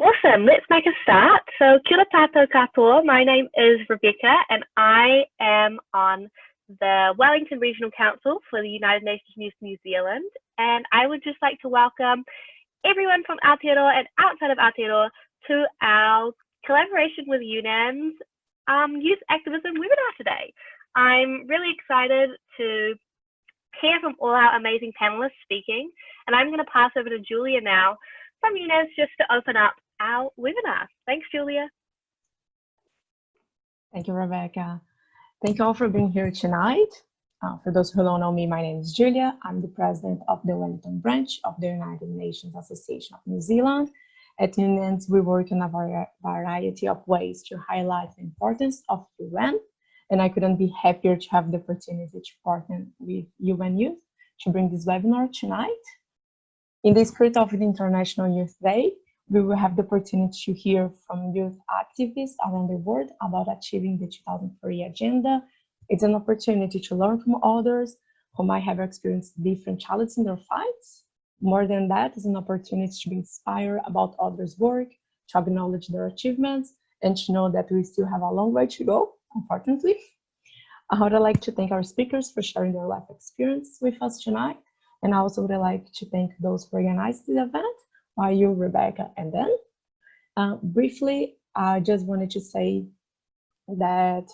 Awesome, let's make a start. So, kia ora tātou katoa. My name is Rebecca and I am on the Wellington Regional Council for the United Nations Youth New Zealand. And I would just like to welcome everyone from Aotearoa and outside of Aotearoa to our collaboration with UNAM's Youth Activism webinar today. I'm really excited to hear from all our amazing panelists speaking, and I'm going to pass over to Julia now from UNAM's just to open up our webinar. Thanks, Julia. Thank you, Rebecca. Thank you all for being here tonight. For those who don't know me, my name is Julia. I'm the president of the Wellington Branch of the United Nations Association of New Zealand. At UNAMS, we work in a variety of ways to highlight the importance of UN, and I couldn't be happier to have the opportunity to partner with UN Youth to bring this webinar tonight. In the spirit of the International Youth Day, we will have the opportunity to hear from youth activists around the world about achieving the 2030 Agenda. It's an opportunity to learn from others who might have experienced different challenges in their fights. More than that, it's an opportunity to be inspired about others' work, to acknowledge their achievements, and to know that we still have a long way to go, unfortunately. I would like to thank our speakers for sharing their life experience with us tonight. And I also would like to thank those who organized the event, while you, Rebecca, and then. Briefly, I just wanted to say that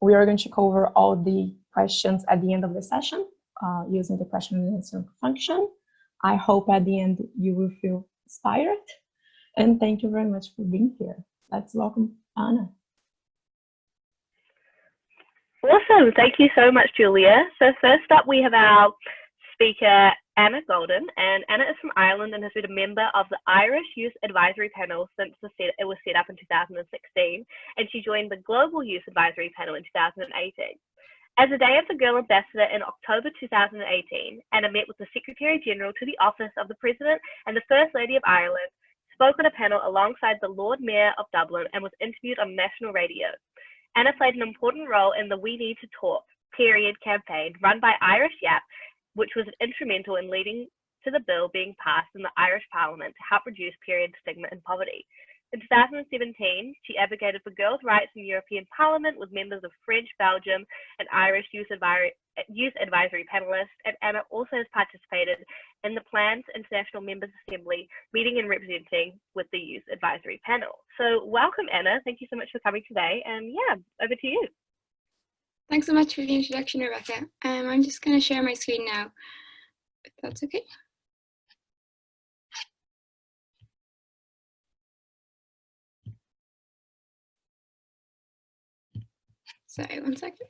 we are going to cover all the questions at the end of the session using the question and answer function. I hope at the end you will feel inspired. And thank you very much for being here. Let's welcome Anna. Awesome, thank you so much, Julia. So first up, we have our speaker, Anna Golden, and Anna is from Ireland and has been a member of the Irish Youth Advisory Panel since it was set up in 2016, and she joined the Global Youth Advisory Panel in 2018. As a Day of the Girl Ambassador in October 2018, Anna met with the Secretary General to the Office of the President and the First Lady of Ireland, spoke on a panel alongside the Lord Mayor of Dublin, and was interviewed on national radio. Anna played an important role in the We Need to Talk, period campaign run by Irish YAP, which was instrumental in leading to the bill being passed in the Irish Parliament to help reduce period stigma and poverty. In 2017, she advocated for girls' rights in the European Parliament with members of French, Belgium, and Irish Youth Advisory panelists, and Anna also has participated in the PLAN's International Members Assembly, meeting and representing with the Youth Advisory Panel. So welcome, Anna. Thank you so much for coming today, and yeah, over to you. Thanks so much for the introduction, Rebecca. I'm just going to share my screen now, if that's okay. Sorry, one second.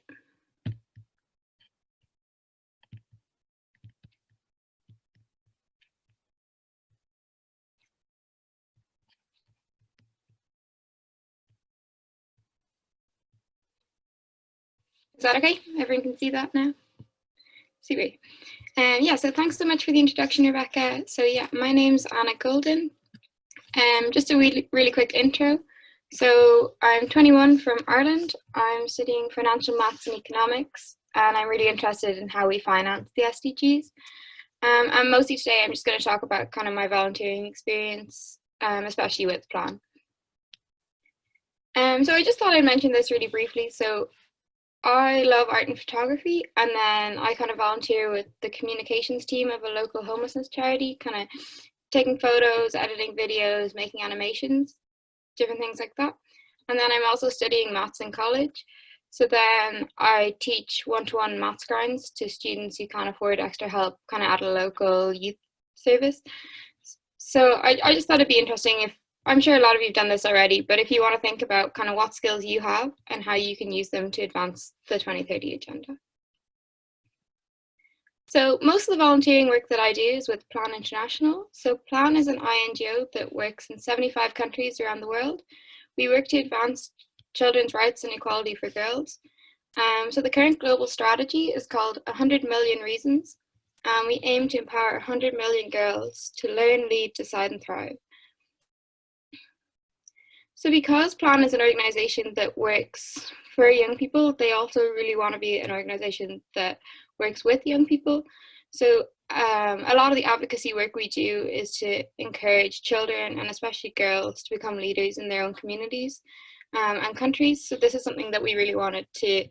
Is that okay? Everyone can see that now? Super. Yeah, so thanks so much for the introduction, Rebecca. So yeah, my name's Anna Golden. Just a really quick intro. So I'm 21 from Ireland. I'm studying financial maths and economics, and I'm really interested in how we finance the SDGs. And mostly today, I'm just going to talk about kind of my volunteering experience, especially with Plan. So I just thought I'd mention this really briefly. So I love art and photography, and then I kind of volunteer with the communications team of a local homelessness charity, kind of taking photos, editing videos, making animations, different things like that. And then I'm also studying maths in college. So then I teach one-to-one maths grounds to students who can't afford extra help kind of at a local youth service. So I just thought it'd be interesting if, I'm sure a lot of you have done this already, but if you want to think about kind of what skills you have and how you can use them to advance the 2030 Agenda. So most of the volunteering work that I do is with Plan International. So Plan is an INGO that works in 75 countries around the world. We work to advance children's rights and equality for girls. So the current global strategy is called 100 Million Reasons. And we aim to empower 100 million girls to learn, lead, decide, and thrive. So because Plan is an organisation that works for young people, they also really want to be an organisation that works with young people. So a lot of the advocacy work we do is to encourage children, and especially girls, to become leaders in their own communities and countries. So this is something that we really wanted to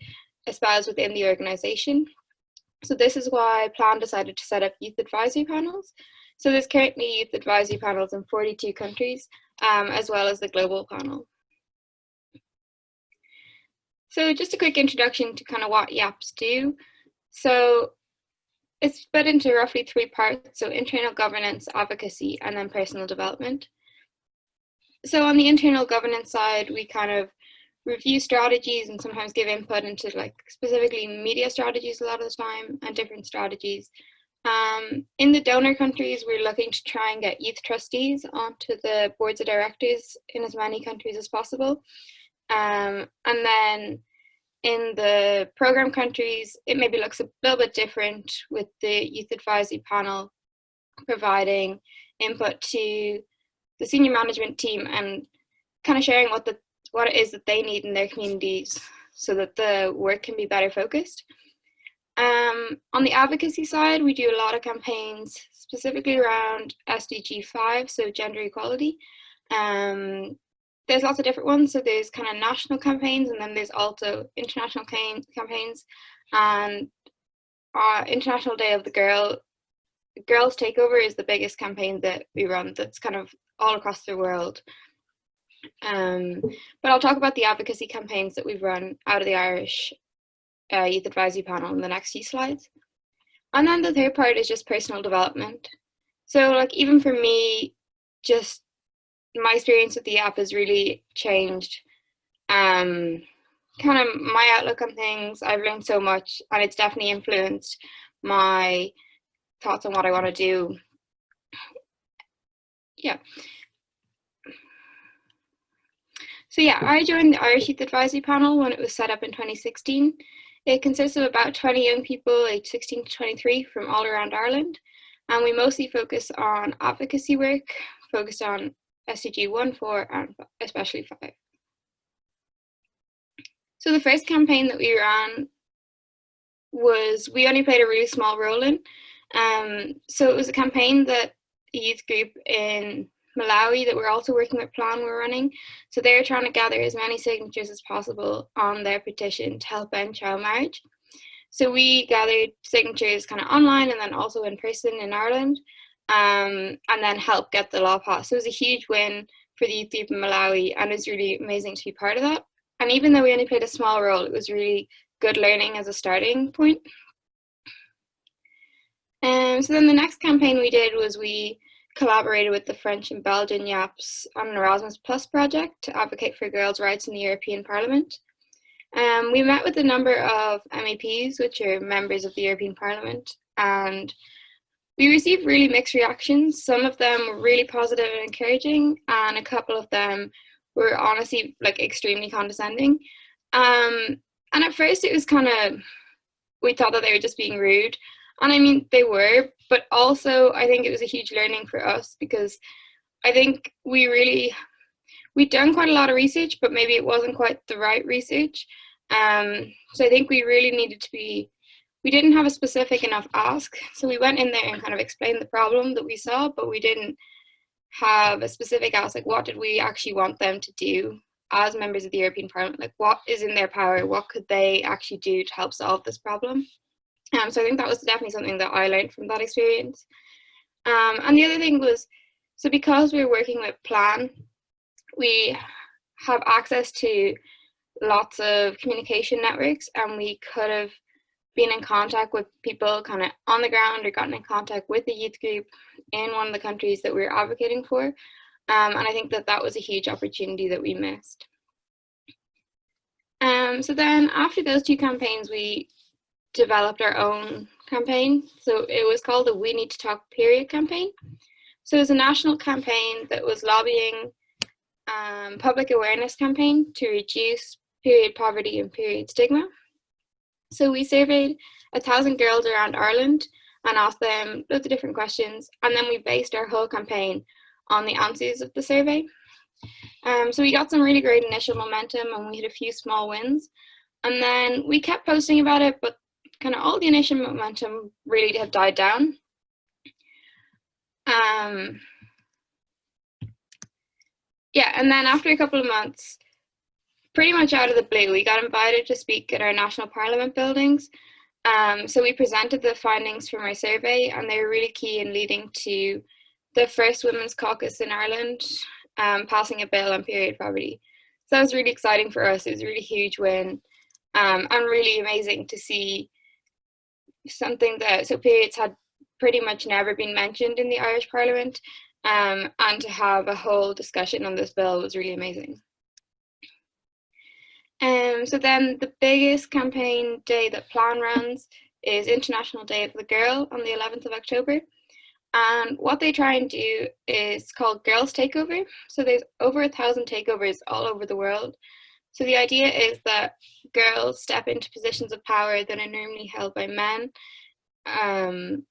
espouse within the organisation. So this is why Plan decided to set up youth advisory panels. So there's currently youth advisory panels in 42 countries, as well as the global panel. So just a quick introduction to kind of what EAPs do. So it's split into roughly 3 parts, so internal governance, advocacy, and then personal development. So on the internal governance side, we kind of review strategies and sometimes give input into like specifically media strategies a lot of the time and different strategies. In the donor countries, we're looking to try and get youth trustees onto the boards of directors in as many countries as possible. And then in the program countries, it maybe looks a little bit different, with the youth advisory panel providing input to the senior management team and kind of sharing what it is that they need in their communities so that the work can be better focused. On the advocacy side, we do a lot of campaigns specifically around SDG 5, so gender equality. There's lots of different ones, so there's kind of national campaigns, and then there's also international campaigns. And International Day of the Girls Takeover is the biggest campaign that we run, that's kind of all across the world. But I'll talk about the advocacy campaigns that we've run out of the Irish Youth Advisory Panel in the next few slides. And then the third part is just personal development. So like even for me, just my experience with the app has really changed kind of my outlook on things. I've learned so much, and it's definitely influenced my thoughts on what I want to do. Yeah. So yeah, I joined the Irish Youth Advisory Panel when it was set up in 2016. It consists of about 20 young people aged 16 to 23 from all around Ireland. And we mostly focus on advocacy work, focused on SDG 1, 4, and especially 5. So the first campaign that we ran was, we only played a really small role in. So it was a campaign that a youth group in Malawi that we're also working with Plan were running. So they're trying to gather as many signatures as possible on their petition to help end child marriage. So we gathered signatures kind of online and then also in person in Ireland, and then help get the law passed. So it was a huge win for the youth group in Malawi, and it was really amazing to be part of that. And even though we only played a small role, it was really good learning as a starting point. So then the next campaign we did was we collaborated with the French and Belgian YAPs on an Erasmus Plus project to advocate for girls' rights in the European Parliament. We met with a number of MEPs, which are members of the European Parliament, and we received really mixed reactions. Some of them were really positive and encouraging, and a couple of them were honestly like extremely condescending. And at first it was kind of, we thought that they were just being rude. And I mean, they were, but also I think it was a huge learning for us, because I think we'd done quite a lot of research, but maybe it wasn't quite the right research. So I think we really needed to we didn't have a specific enough ask. So we went in there and kind of explained the problem that we saw, but we didn't have a specific ask, like what did we actually want them to do as members of the European Parliament? Like what is in their power? What could they actually do to help solve this problem? So I think that was definitely something that I learned from that experience. And the other thing was, so because we were working with Plan, we have access to lots of communication networks, and we could have been in contact with people kind of on the ground or gotten in contact with the youth group in one of the countries that we were advocating for. And I think that that was a huge opportunity that we missed. So then after those two campaigns, we developed our own campaign. So it was called the We Need to Talk Period campaign. So it was a national campaign that was lobbying public awareness campaign to reduce period poverty and period stigma. So we surveyed 1,000 girls around Ireland and asked them loads of different questions, and then we based our whole campaign on the answers of the survey. So we got some really great initial momentum, and we had a few small wins, and then we kept posting about it, but kind of all the initial momentum really had died down. Yeah, and then after a couple of months, pretty much out of the blue, we got invited to speak at our national parliament buildings. So we presented the findings from our survey, and they were really key in leading to the first women's caucus in Ireland, passing a bill on period poverty. So that was really exciting for us. It was a really huge win, and really amazing to see something that, so periods had pretty much never been mentioned in the Irish Parliament, and to have a whole discussion on this bill was really amazing. So then the biggest campaign day that Plan runs is International Day of the Girl on the 11th of October. And what they try and do is called Girls Takeover. So there's over 1,000 takeovers all over the world. So the idea is that girls step into positions of power that are normally held by men.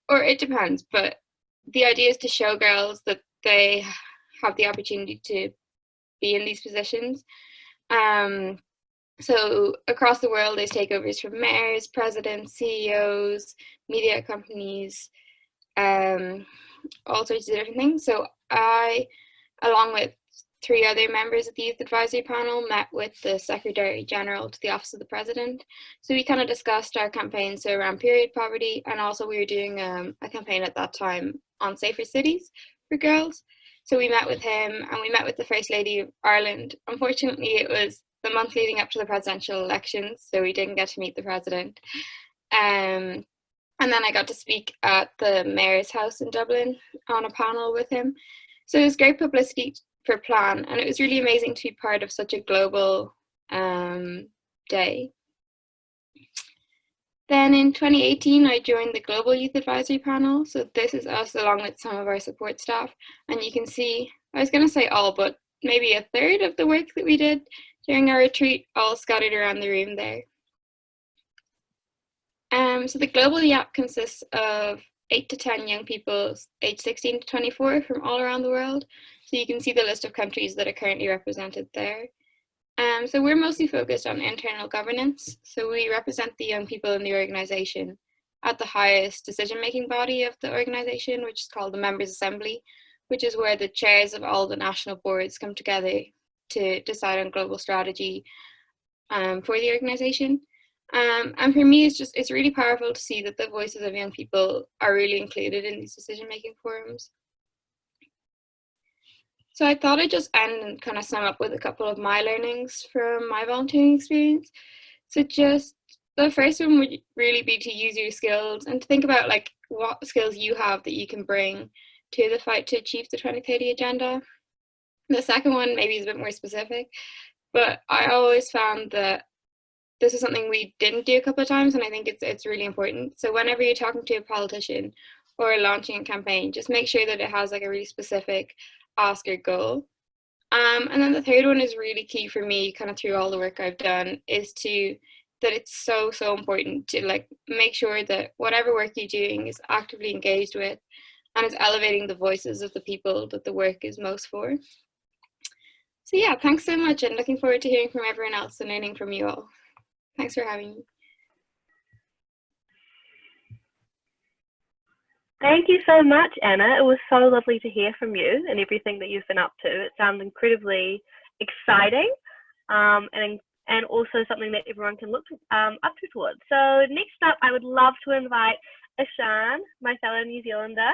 Or it depends, but the idea is to show girls that they have the opportunity to be in these positions. So across the world, there's takeovers from mayors, presidents, CEOs, media companies, all sorts of different things. So I, along with 3 other members of the Youth Advisory Panel, met with the Secretary General to the Office of the President. So we kind of discussed our campaign, so around period poverty, and also we were doing a campaign at that time on safer cities for girls. So we met with him, and we met with the First Lady of Ireland. Unfortunately, it was the month leading up to the presidential elections, so we didn't get to meet the president. And then I got to speak at the Mayor's House in Dublin on a panel with him. So it was great publicity for Plan, and it was really amazing to be part of such a global day. Then in 2018, I joined the Global Youth Advisory Panel. So this is us along with some of our support staff. And you can see, I was going to say all, but maybe a third of the work that we did during our retreat, all scattered around the room there. So the Global YAP consists of 8 to 10 young people aged 16 to 24 from all around the world. So you can see the list of countries that are currently represented there. So we're mostly focused on internal governance. So we represent the young people in the organization at the highest decision-making body of the organization, which is called the Members' Assembly, which is where the chairs of all the national boards come together to decide on global strategy for the organization. And for me, it's really powerful to see that the voices of young people are really included in these decision-making forums. So I thought I'd just end and kind of sum up with a couple of my learnings from my volunteering experience. So just the first one would really be to use your skills and to think about like what skills you have that you can bring to the fight to achieve the 2030 agenda. The second one maybe is a bit more specific, but I always found that this is something we didn't do a couple of times, and I think it's really important. So whenever you're talking to a politician or launching a campaign, just make sure that it has like a really specific ask or goal. And then the third one is really key for me, kind of through all the work I've done, is that it's so important to like make sure that whatever work you're doing is actively engaged with and is elevating the voices of the people that the work is most for. So yeah, thanks so much, and looking forward to hearing from everyone else and learning from you all. Thanks for having me. Thank you so much, Anna. It was so lovely to hear from you and everything that you've been up to. It sounds incredibly exciting, and also something that everyone can look up to towards. So next up, I would love to invite Ishan, my fellow New Zealander.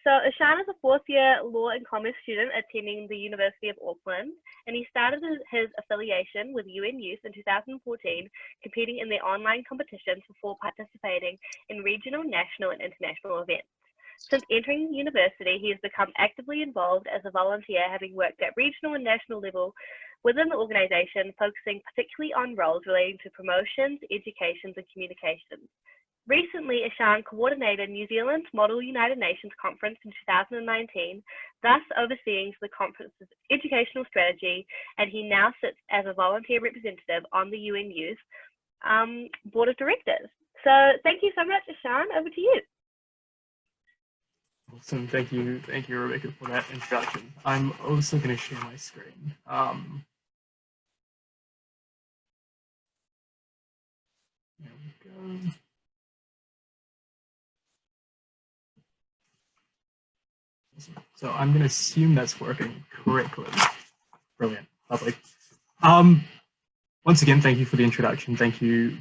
So Ishan is a 4th-year law and commerce student attending the University of Auckland, and he started his affiliation with UN Youth in 2014, competing in their online competitions before participating in regional, national, and international events. Since entering university, he has become actively involved as a volunteer, having worked at regional and national level within the organisation, focusing particularly on roles relating to promotions, educations, and communications. Recently, Ishan coordinated New Zealand's Model United Nations Conference in 2019, thus overseeing the conference's educational strategy, and he now sits as a volunteer representative on the UN Youth Board of Directors. So thank you so much, Ishan. Over to you. Awesome. Thank you, Rebecca, for that introduction. I'm also going to share my screen. There we go. So I'm going to assume that's working correctly. Brilliant. Lovely. Once again, thank you for the introduction. Thank you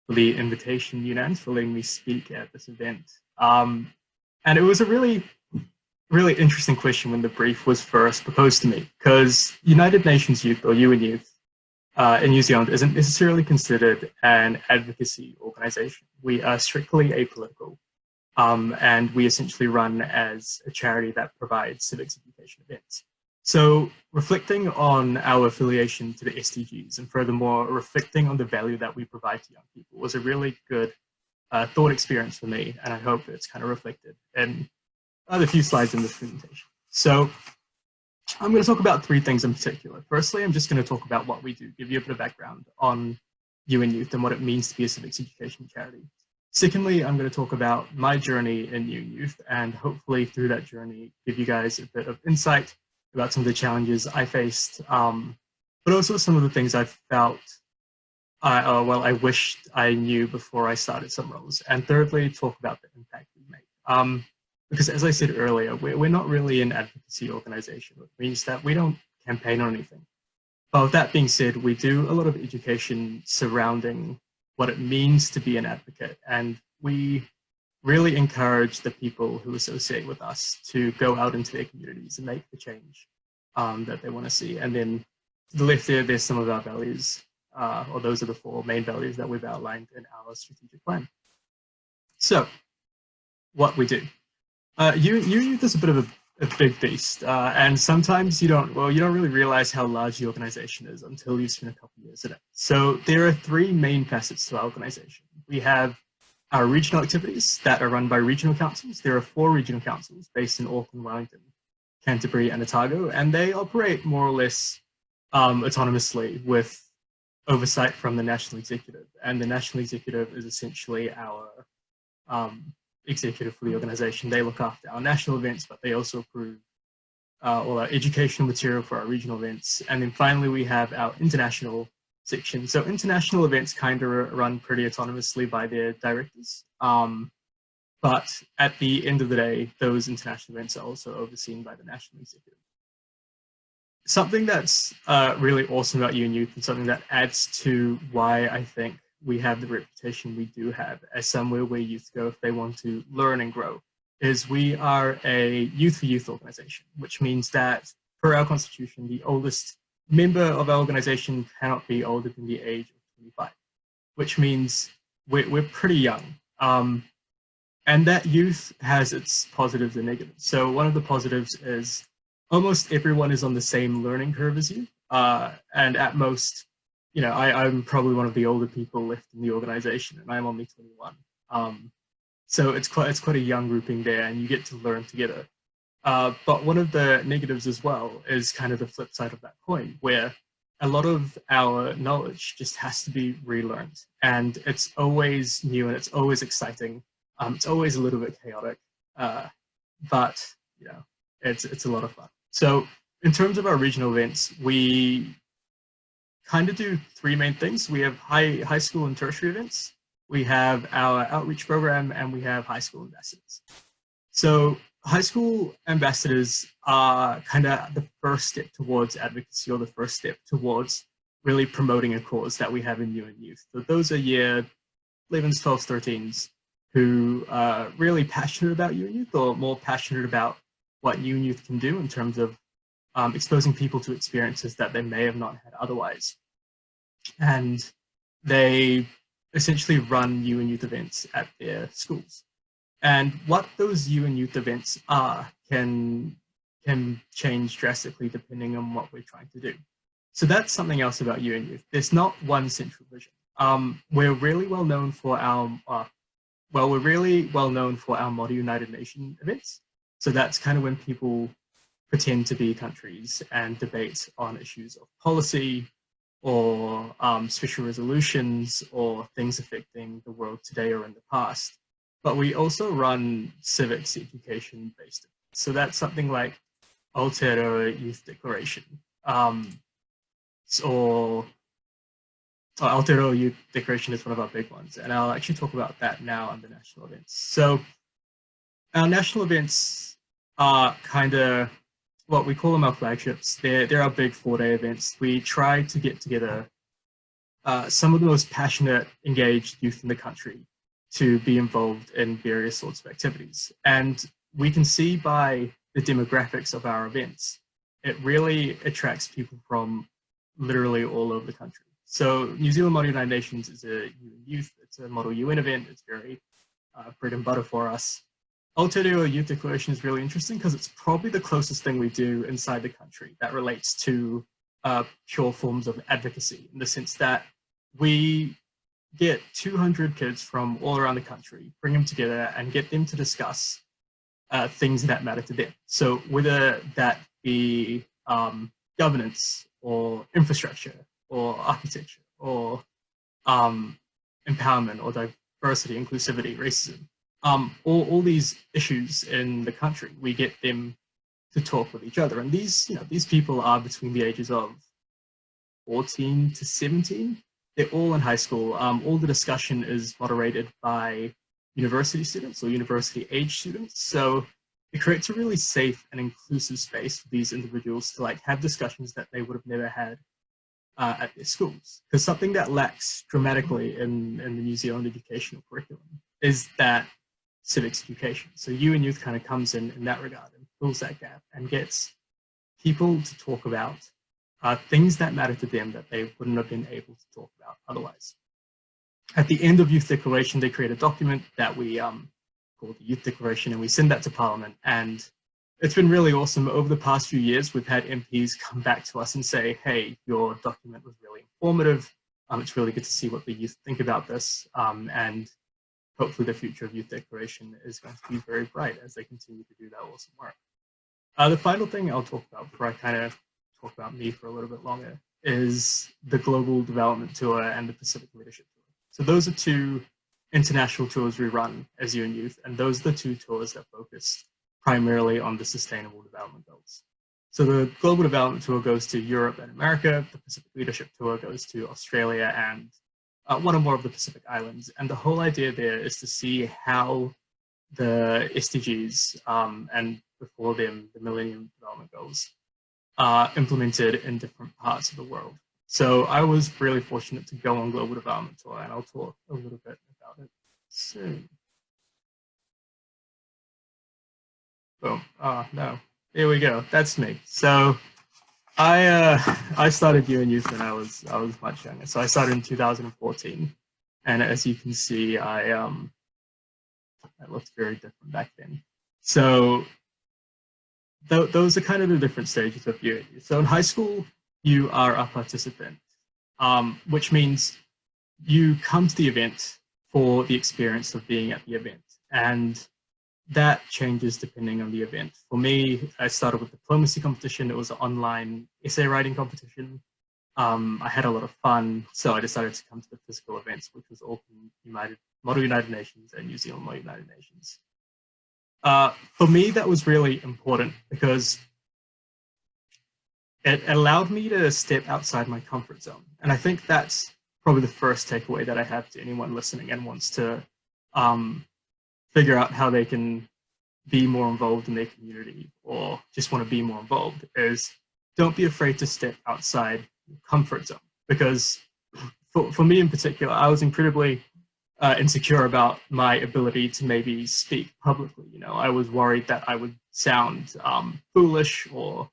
for the invitation, Yunans, for letting me speak at this event. And it was a really interesting question when the brief was first proposed to me, because United Nations Youth, or UN Youth, in New Zealand isn't necessarily considered an advocacy organization. We are strictly apolitical, and we essentially run as a charity that provides civics education events. So reflecting on our affiliation to the SDGs, and furthermore, reflecting on the value that we provide to young people, was a really good thought experience for me, and I hope it's kind of reflected in the few slides in this presentation. So I'm going to talk about three things in particular. Firstly, I'm just going to talk about what we do, give you a bit of background on UN Youth and what it means to be a civics education charity. Secondly, I'm going to talk about my journey in UN Youth, and hopefully through that journey, give you guys a bit of insight about some of the challenges I faced, but also some of the things I felt, I wished I knew before I started some roles. And thirdly, talk about the impact we make. Because as I said earlier, we're not really an advocacy organization, which means that we don't campaign on anything. But with that being said, we do a lot of education surrounding what it means to be an advocate. And we really encourage the people who associate with us to go out into their communities and make the change that they want to see. And then to the left there, there's some of our values, or those are the four main values that we've outlined in our strategic plan. So what we do. Youth is a bit of a big beast, and sometimes you don't really realize how large the organization is until you've spent a couple of years in it. So there are three main facets to our organization. We have our regional activities that are run by regional councils. There are 4 regional councils based in Auckland, Wellington, Canterbury, and Otago, and they operate more or less autonomously with oversight from the national executive. And the national executive is essentially our executive for the organization. They look after our national events, but they also approve all our educational material for our regional events. And then finally, we have our international section. So international events kind of run pretty autonomously by their directors. But at the end of the day, those international events are also overseen by the national executive. Something that's really awesome about UN Youth, and something that adds to why I think we have the reputation we do have as somewhere where youth go if they want to learn and grow, is we are a youth for youth organization, which means that per our constitution, the oldest member of our organization cannot be older than the age of 25, which means we're pretty young. And that youth has its positives and negatives. So one of the positives is almost everyone is on the same learning curve as you. And at most, I'm probably one of the older people left in the organization, and I'm only 21. So it's quite a young grouping there, and you get to learn together. But one of the negatives as well is kind of the flip side of that coin, where a lot of our knowledge just has to be relearned, and it's always new and it's always exciting. It's always a little bit chaotic, but it's a lot of fun. So in terms of our regional events, we kind of do 3 main things. We have high school and tertiary events. We have our outreach program, and we have high school ambassadors. So high school ambassadors are kind of the first step towards advocacy, or the first step towards really promoting a cause that we have in UN Youth. So those are year 11s, 12s, 13s who are really passionate about UN Youth, or more passionate about what UN Youth can do in terms of exposing people to experiences that they may have not had otherwise. And they essentially run UN Youth events at their schools. And what those UN Youth events are can change drastically depending on what we're trying to do. So that's something else about UN Youth. There's not one central vision. We're really well known for our Model United Nations events. So that's kind of when people pretend to be countries and debate on issues of policy, or special resolutions, or things affecting the world today or in the past. But we also run civics education based. So that's something like Aotearoa Youth Declaration, or Aotearoa Youth Declaration is one of our big ones, and I'll actually talk about that now on the national events. So our national events are kind of, what we call them our flagships. They're our big 4-day events. We try to get together some of the most passionate, engaged youth in the country to be involved in various sorts of activities. And we can see by the demographics of our events, it really attracts people from literally all over the country. So New Zealand Model United Nations is a UN Youth, it's a Model UN event, it's very bread and butter for us. Aotearoa Youth Declaration is really interesting because it's probably the closest thing we do inside the country that relates to pure forms of advocacy, in the sense that we get 200 kids from all around the country, bring them together and get them to discuss things that matter to them. So whether that be governance or infrastructure or architecture or empowerment or diversity, inclusivity, racism, all these issues in the country, we get them to talk with each other. And these people are between the ages of 14 to 17. They're all in high school. All the discussion is moderated by university students or university age students. So it creates a really safe and inclusive space for these individuals to have discussions that they would have never had at their schools. Because something that lacks dramatically in the New Zealand educational curriculum is that civics education. So UN Youth kind of comes in that regard and fills that gap and gets people to talk about things that matter to them that they wouldn't have been able to talk about otherwise. At the end of Youth Declaration, they create a document that we called the Youth Declaration, and we send that to Parliament. And it's been really awesome. Over the past few years, we've had MPs come back to us and say, hey, your document was really informative. It's really good to see what the youth think about this. And hopefully the future of Youth Declaration is going to be very bright as they continue to do that awesome work. The final thing I'll talk about before I kind of talk about me for a little bit longer is the Global Development Tour and the Pacific Leadership Tour. So those are two international tours we run as UN Youth, and those are the two tours that focus primarily on the Sustainable Development Goals. So the Global Development Tour goes to Europe and America, the Pacific Leadership Tour goes to Australia and one or more of the Pacific Islands. And the whole idea there is to see how the SDGs and before them, the Millennium Development Goals are implemented in different parts of the world. So I was really fortunate to go on Global Development Tour, and I'll talk a little bit about it soon. Boom. Oh, no. Here we go. That's me. So I started UN Youth when I was much younger. So I started in 2014, and as you can see, I looked very different back then. So those are kind of the different stages of UN Youth. So in high school, you are a participant, which means you come to the event for the experience of being at the event. And that changes depending on the event. For me, I started with diplomacy competition. It was an online essay writing competition. I had a lot of fun, so I decided to come to the physical events, which was all Model United Nations and New Zealand Model United Nations. For me, that was really important because it allowed me to step outside my comfort zone. And I think that's probably the first takeaway that I have to anyone listening and wants to figure out how they can be more involved in their community or just want to be more involved is don't be afraid to step outside your comfort zone. Because for me in particular, I was incredibly insecure about my ability to maybe speak publicly. You know, I was worried that I would sound foolish or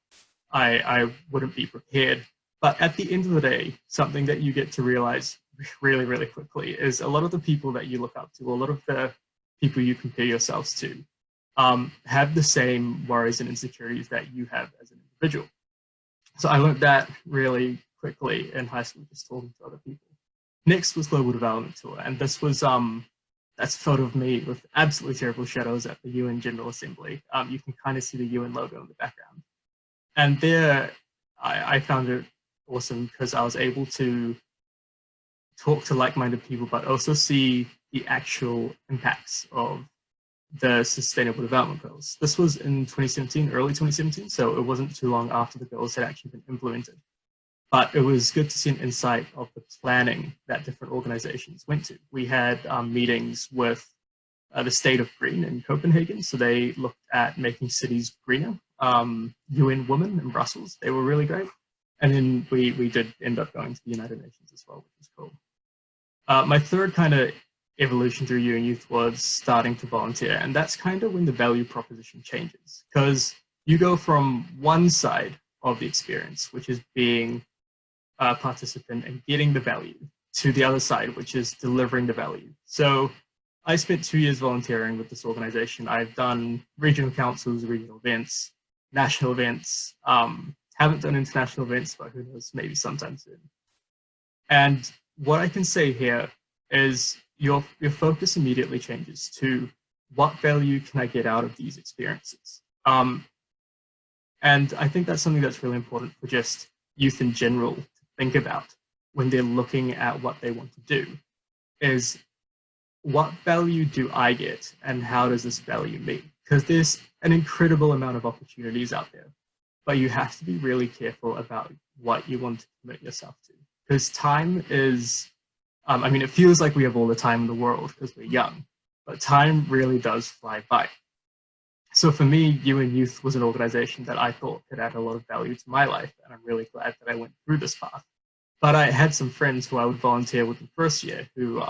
I wouldn't be prepared. But at the end of the day, something that you get to realize really, really quickly is a lot of the people that you look up to, a lot of the people you compare yourselves to, have the same worries and insecurities that you have as an individual. So I learned that really quickly in high school, just talking to other people. Next was Global Development Tour, and this was that's a photo of me with absolutely terrible shadows at the UN General Assembly. You can kind of see the UN logo in the background. And there, I found it awesome because I was able to talk to like-minded people, but also see the actual impacts of the Sustainable Development Goals. This was in 2017, early 2017, so it wasn't too long after the goals had actually been implemented. But it was good to see an insight of the planning that different organizations went to. We had meetings with the state of green in Copenhagen. So they looked at making cities greener. UN Women in Brussels, they were really great. And then we did end up going to the United Nations as well, which was cool. My third kind of evolution through UN Youth was starting to volunteer. And that's kind of when the value proposition changes, because you go from one side of the experience, which is being a participant and getting the value, to the other side, which is delivering the value. So I spent 2 years volunteering with this organization. I've done regional councils, regional events, national events. Haven't done international events, but who knows, maybe sometime soon. And what I can say here is your focus immediately changes to what value can I get out of these experiences? And I think that's something that's really important for just youth in general to think about when they're looking at what they want to do, is what value do I get and how does this value me? Because there's an incredible amount of opportunities out there, but you have to be really careful about what you want to commit yourself to. Because time is, I mean, it feels like we have all the time in the world because we're young, but time really does fly by. So for me, UN Youth was an organization that I thought could add a lot of value to my life, and I'm really glad that I went through this path. But I had some friends who I would volunteer with the first year who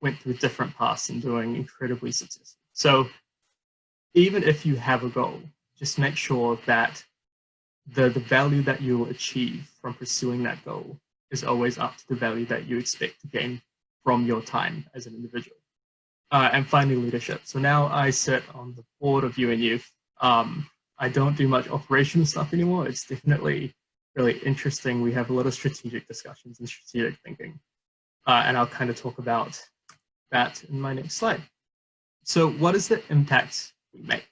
went through different paths and doing incredibly successful. So even if you have a goal, just make sure that the value that you will achieve from pursuing that goal is always up to the value that you expect to gain from your time as an individual. And finally, leadership. So now I sit on the board of UN Youth. I don't do much operational stuff anymore. It's definitely really interesting. We have a lot of strategic discussions and strategic thinking. And I'll kind of talk about that in my next slide. So what is the impact we make?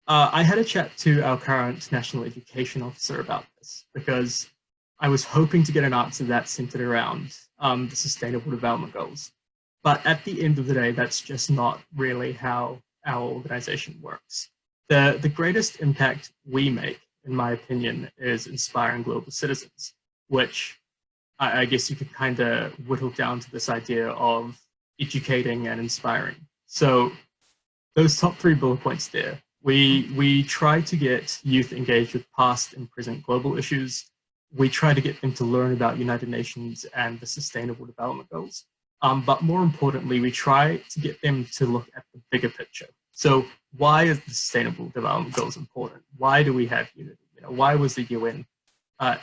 I had a chat to our current National Education Officer about this because I was hoping to get an answer that centered around the Sustainable Development Goals. But at the end of the day, that's just not really how our organization works. The greatest impact we make, in my opinion, is inspiring global citizens, which I guess you could kind of whittle down to this idea of educating and inspiring. So those top 3 bullet points there, we try to get youth engaged with past and present global issues. We try to get them to learn about United Nations and the Sustainable Development Goals. But more importantly, we try to get them to look at the bigger picture. So why is the Sustainable Development Goals important? Why do we have unity? You know, why was the UN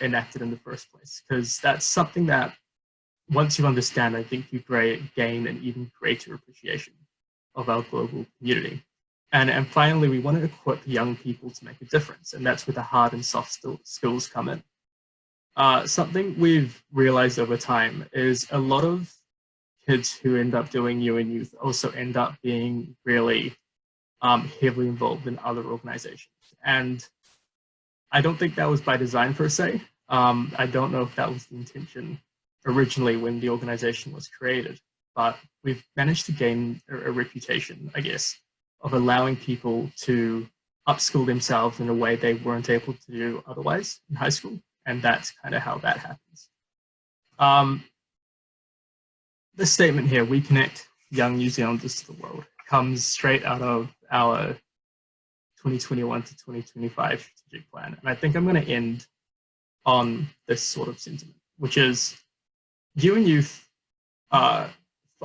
enacted in the first place? Because that's something that once you understand, I think you gain an even greater appreciation of our global community. And finally, we want to equip young people to make a difference. And that's where the hard and soft skills come in. Something we've realized over time is a lot of kids who end up doing UN Youth also end up being really heavily involved in other organizations. And I don't think that was by design per se. I don't know if that was the intention originally when the organization was created, but we've managed to gain a reputation, I guess, of allowing people to upskill themselves in a way they weren't able to do otherwise in high school. And that's kind of how that happens. This statement here, we connect young New Zealanders to the world, comes straight out of our 2021 to 2025 strategic plan. And I think I'm going to end on this sort of sentiment, which is UN Youth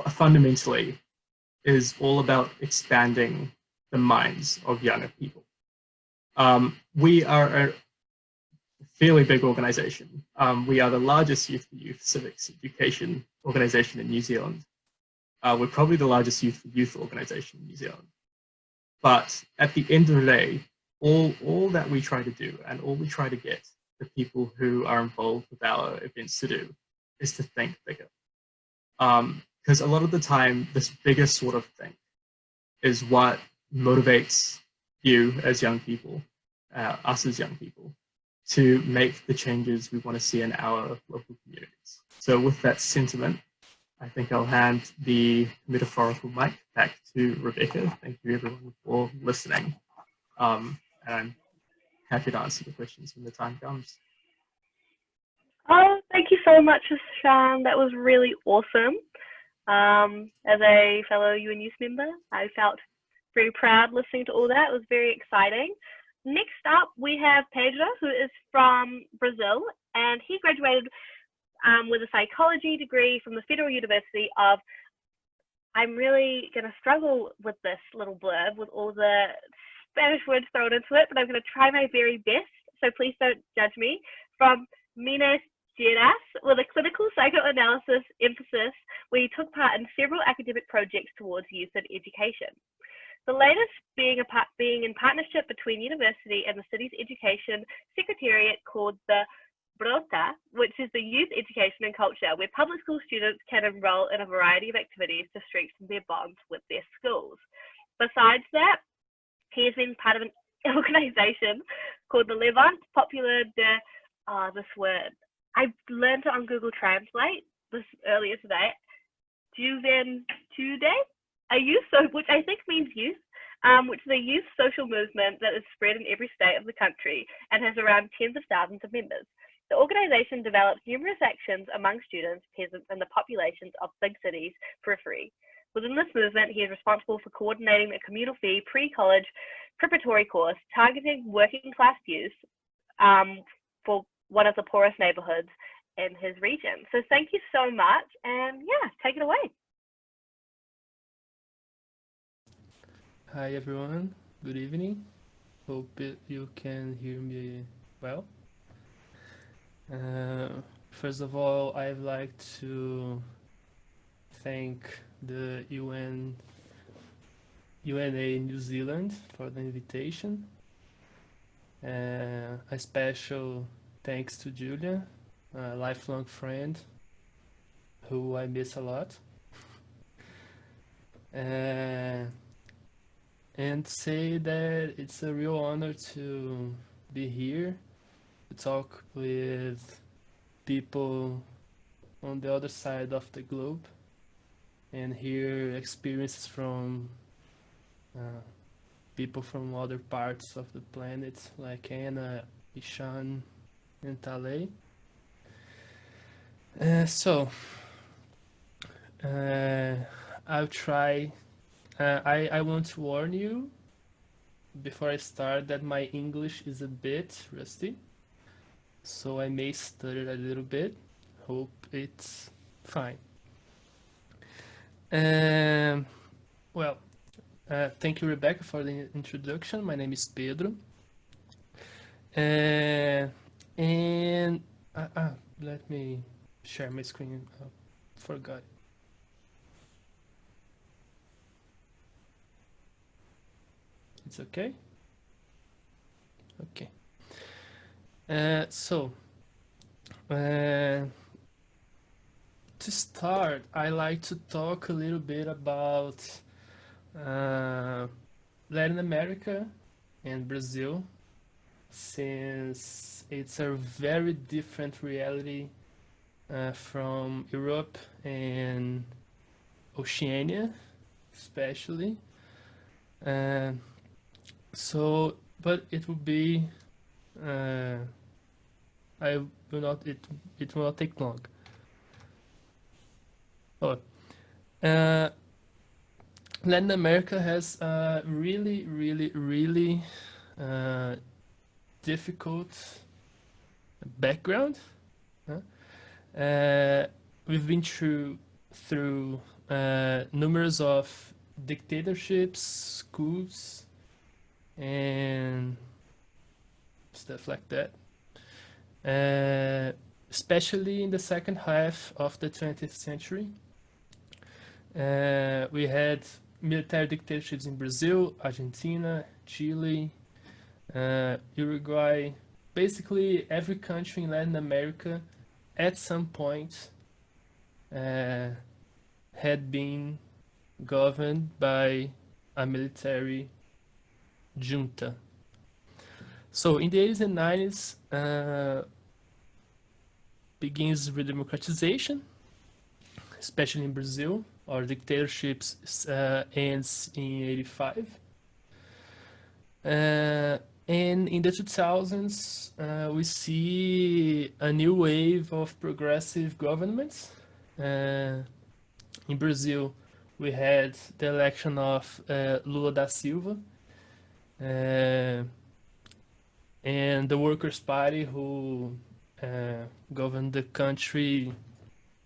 fundamentally is all about expanding the minds of younger people. We are a fairly big organization. We are the largest youth civics education organization in New Zealand. We're probably the largest youth organization in New Zealand. But at the end of the day, all that we try to do and all we try to get the people who are involved with our events to do is to think bigger. Because a lot of the time, this bigger sort of thing is what motivates you as young people, us as young people, to make the changes we want to see in our local communities. So with that sentiment, I think I'll hand the metaphorical mic back to Rebecca. Thank you everyone for listening. And I'm happy to answer the questions when the time comes. Oh, thank you so much, Ishan. That was really awesome. As a fellow UN Youth member, I felt very proud listening to all that. It was very exciting. Next up, we have Pedro, who is from Brazil, and he graduated with a psychology degree from the Federal University of, I'm really going to struggle with this little blurb with all the Spanish words thrown into it, but I'm going to try my very best, so please don't judge me, from Minas Gerais, with a clinical psychoanalysis emphasis, where he took part in several academic projects towards youth and education. The latest being in partnership between university and the city's education secretariat called the Brota, which is the Youth Education and Culture, where public school students can enroll in a variety of activities to strengthen their bonds with their schools. Besides that, he has been part of an organization called the Levante Popular de, this word, I learned it on Google Translate this earlier today, Juventude, a youth, which I think means youth, which is a youth social movement that is spread in every state of the country and has around tens of thousands of members. The organization develops numerous actions among students, peasants, and the populations of big cities periphery. Within this movement, he is responsible for coordinating a communal fee pre-college preparatory course targeting working class youth for one of the poorest neighborhoods in his region. So thank you so much, and yeah, take it away. Hi everyone, good evening. Hope you can hear me well. First of all, I'd like to thank the UNA New Zealand for the invitation. A special thanks to Julia, a lifelong friend who I miss a lot. And say that it's a real honor to be here to talk with people on the other side of the globe and hear experiences from people from other parts of the planet like Anna, Ishan, and Talei. I'll try. I want to warn you before I start that my English is a bit rusty, so I may stutter a little bit. Hope it's fine. Thank you, Rebecca, for the introduction. My name is Pedro. Let me share my screen. Forgot it. It's okay? Okay. To start, I like to talk a little bit about Latin America and Brazil, since it's a very different reality from Europe and Oceania, especially. But it will be, it will not take long. Latin America has a really difficult background. We've been through numerous of dictatorships, coups, and stuff like that. Especially in the second half of the 20th century. We had military dictatorships in Brazil, Argentina, Chile, Uruguay. Basically, every country in Latin America at some point had been governed by a military junta. So in the 80s and 90s begins redemocratization, especially in Brazil. Our dictatorships ends in 85. And in the 2000s, we see a new wave of progressive governments. In Brazil, we had the election of Lula da Silva, and the Workers' Party, who governed the country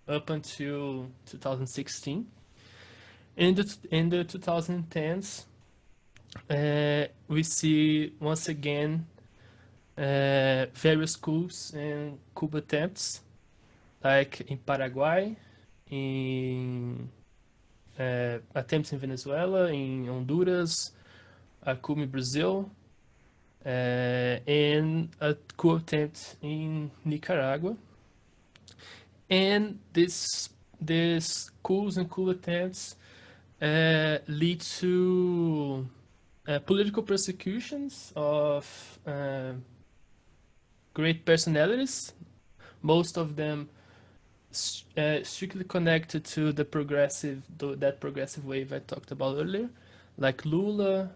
up until 2016. In the 2010s, we see once again various coups and coup attempts, like in Paraguay, in attempts in Venezuela, in Honduras, a coup in Brazil, and a coup attempt in Nicaragua. And these coups and coup attempts lead to political persecutions of great personalities, most of them strictly connected to that progressive wave I talked about earlier, like Lula,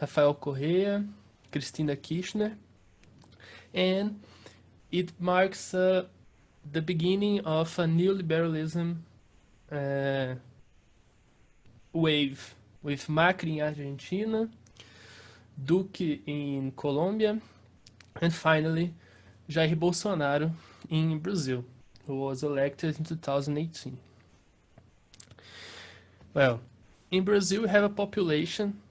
Rafael Correa, Cristina Kirchner, and it marks the beginning of a neoliberalism wave, with Macri in Argentina, Duque in Colombia, and finally Jair Bolsonaro in Brazil, who was elected in 2018. Well, in Brazil we have a population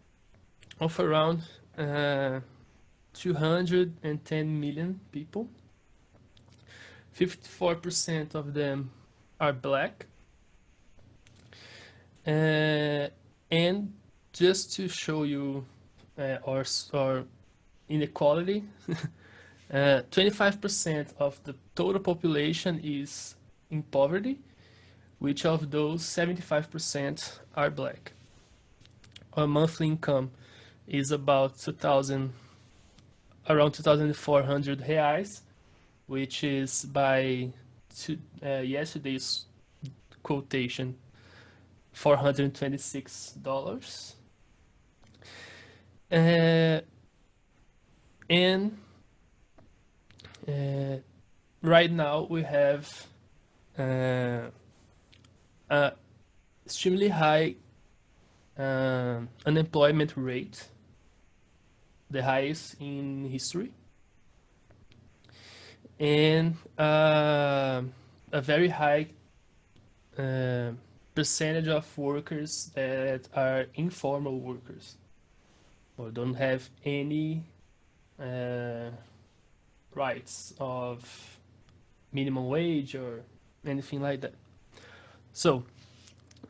of around 210 million people. 54% of them are black. And just to show you our inequality, 25% of the total population is in poverty, which of those 75% are black. Our monthly income is about around 2,400 reais, which is by yesterday's quotation $426. And right now we have a extremely high unemployment rate, the highest in history, and a very high percentage of workers that are informal workers or don't have any rights of minimum wage or anything like that. So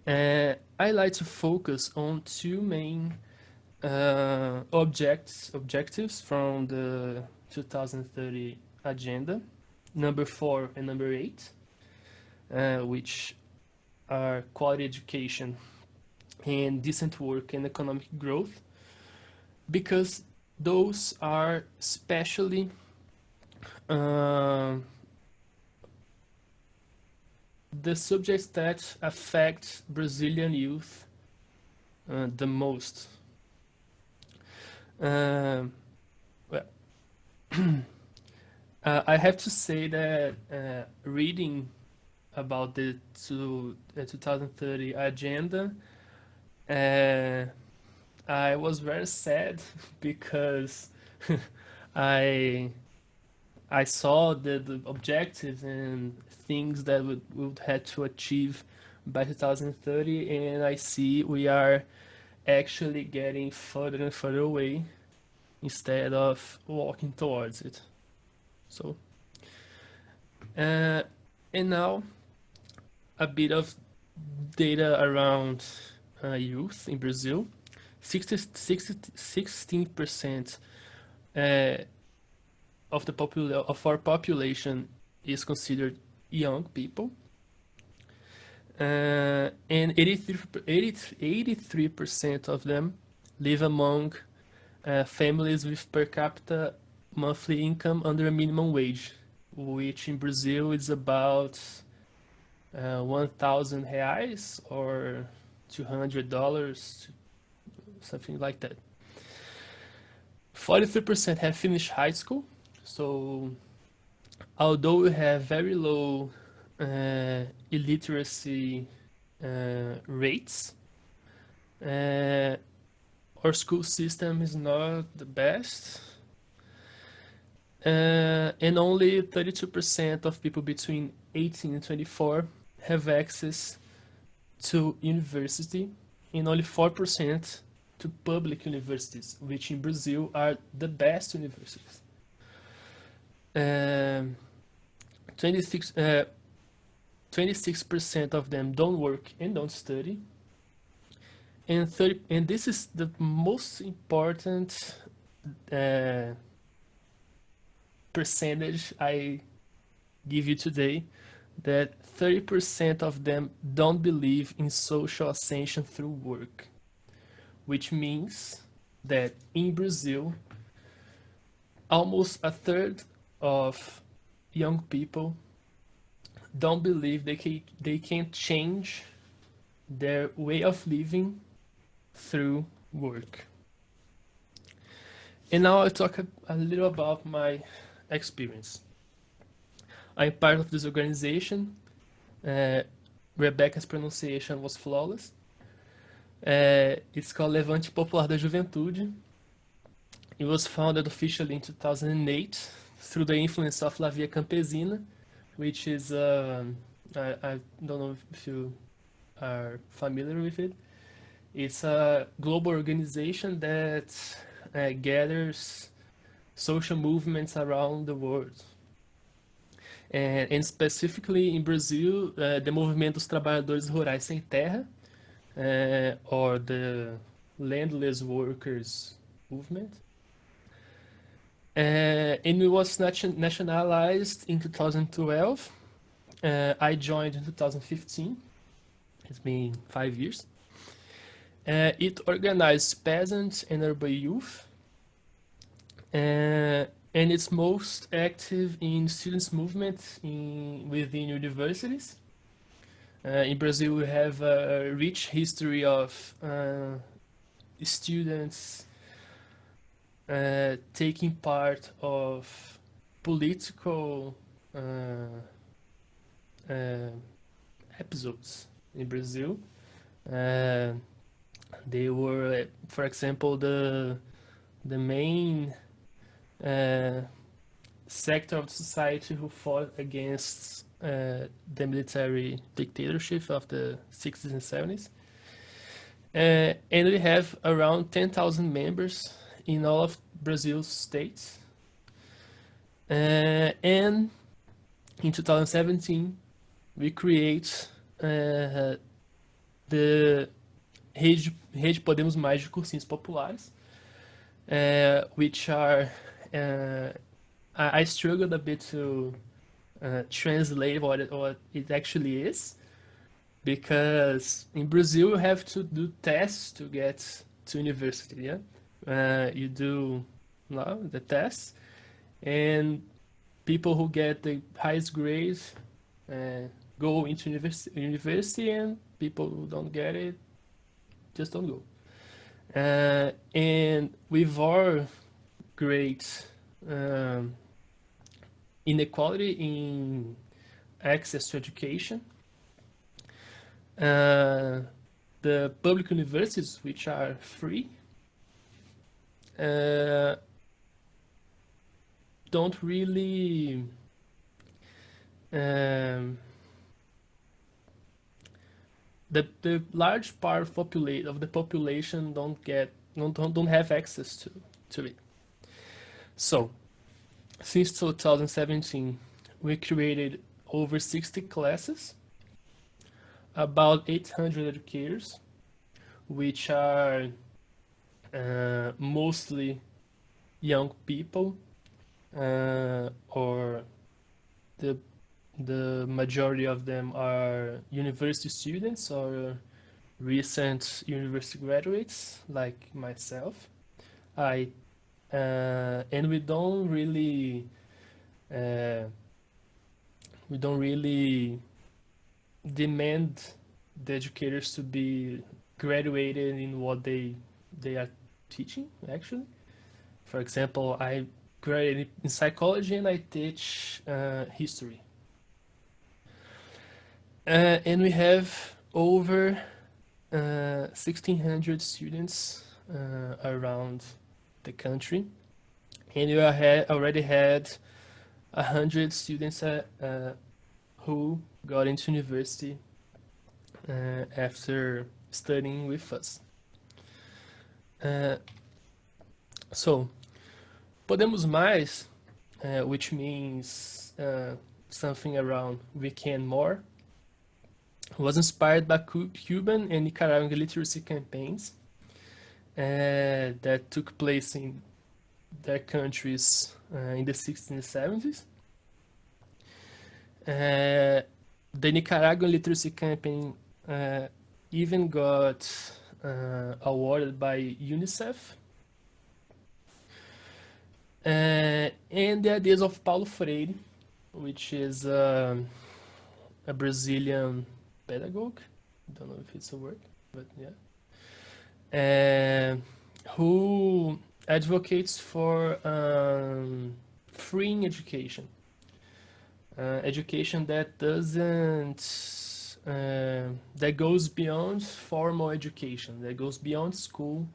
I like to focus on two main objectives from the 2030 agenda, number 4 and number 8, which are quality education and decent work and economic growth, because those are especially the subjects that affect Brazilian youth the most. Well, I have to say that reading about the 2030 agenda, I was very sad because I saw the objectives and things that we would have to achieve by 2030, and I see we are actually getting further and further away instead of walking towards it. So, and now a bit of data around youth in Brazil. 16% of our population is considered young people, and 83% of them live among families with per capita monthly income under a minimum wage, which in Brazil is about 1,000 reais or $200, something like that. 43% have finished high school. So although we have very low illiteracy rates. Our school system is not the best. And only 32% of people between 18 and 24 have access to university, and only 4% to public universities, which in Brazil are the best universities. 26% of them don't work and don't study. And this is the most important percentage I give you today, that 30% of them don't believe in social ascension through work, which means that in Brazil, almost a third of young people don't believe they can change their way of living through work. And now I'll talk a little about my experience. I'm part of this organization. Rebecca's pronunciation was flawless. It's called Levante Popular da Juventude. It was founded officially in 2008 through the influence of La Via Campesina, which is, I don't know if you are familiar with it. It's a global organization that gathers social movements around the world. And specifically in Brazil, the Movimento dos Trabalhadores Rurais Sem Terra, or the Landless Workers Movement. And it was nationalized in 2012. I joined in 2015. It's been 5 years. It organized peasant and urban youth. And it's most active in students' movement within universities. In Brazil, we have a rich history of students taking part of political episodes in Brazil. They were, for example, the main sector of society who fought against the military dictatorship of the 60s and 70s. And we have around 10,000 members in all of Brazil's states. And in 2017, we create the Rede Podemos Mais de Cursinhos Populares, which are, I struggled a bit to translate what it actually is, because in Brazil you have to do tests to get to university, yeah? You do the tests, and people who get the highest grades go into university, and people who don't get it just don't go. And with our great inequality in access to education, the public universities, which are free, don't really the large part of the population don't have access to it. So since 2017, we created over 60 classes, about 800 educators, which are mostly young people, or the majority of them are university students or recent university graduates like myself. And we don't really demand the educators to be graduated in what they are teaching, actually. For example, I graduated in psychology and I teach history. And we have over 1,600 students around the country, and we already had 100 students who got into university after studying with us. So, Podemos Mais, which means something around We Can More, was inspired by Cuban and Nicaraguan literacy campaigns that took place in their countries in the 60s and 70s. The Nicaraguan literacy campaign even got awarded by UNICEF. And the ideas of Paulo Freire, which is a Brazilian pedagogue, I don't know if it's a word, but yeah, who advocates for freeing education. Education that doesn't, that goes beyond formal education, that goes beyond school,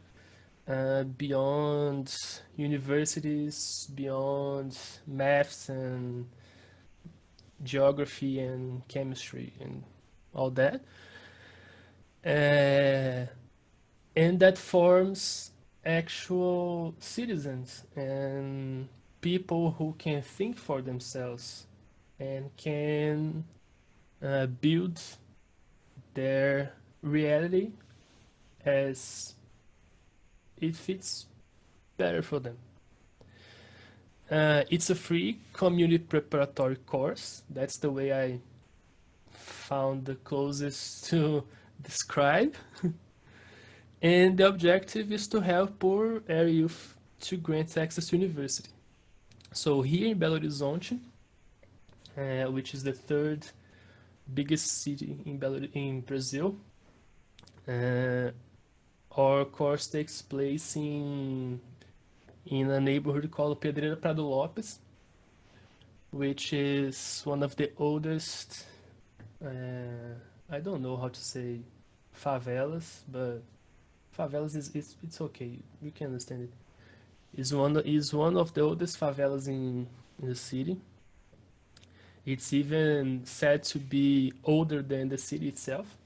beyond universities, beyond maths and geography and chemistry and all that. And that forms actual citizens and people who can think for themselves and can build their reality as it fits better for them. It's a free community preparatory course. That's the way I found the closest to describe. And the objective is to help poor area youth to grant access to university. So here in Belo Horizonte, which is the third biggest city in Brazil, our course takes place in a neighborhood called Pedreira Prado Lopes, which is one of the oldest, I don't know how to say favelas, but favelas it's okay, you can understand it. Is one of the oldest favelas in the city. It's even said to be older than the city itself.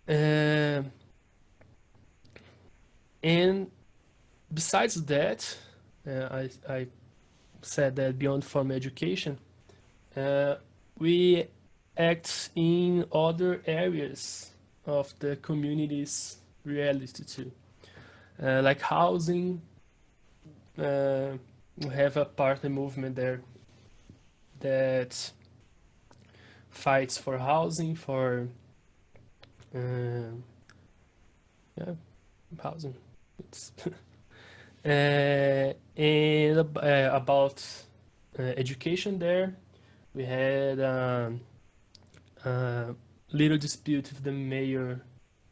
And besides that, I said that beyond formal education, we act in other areas of the community's reality too, like housing. We have a partner movement there that fights for housing, for housing. It's and about education there, we had a little dispute with the mayor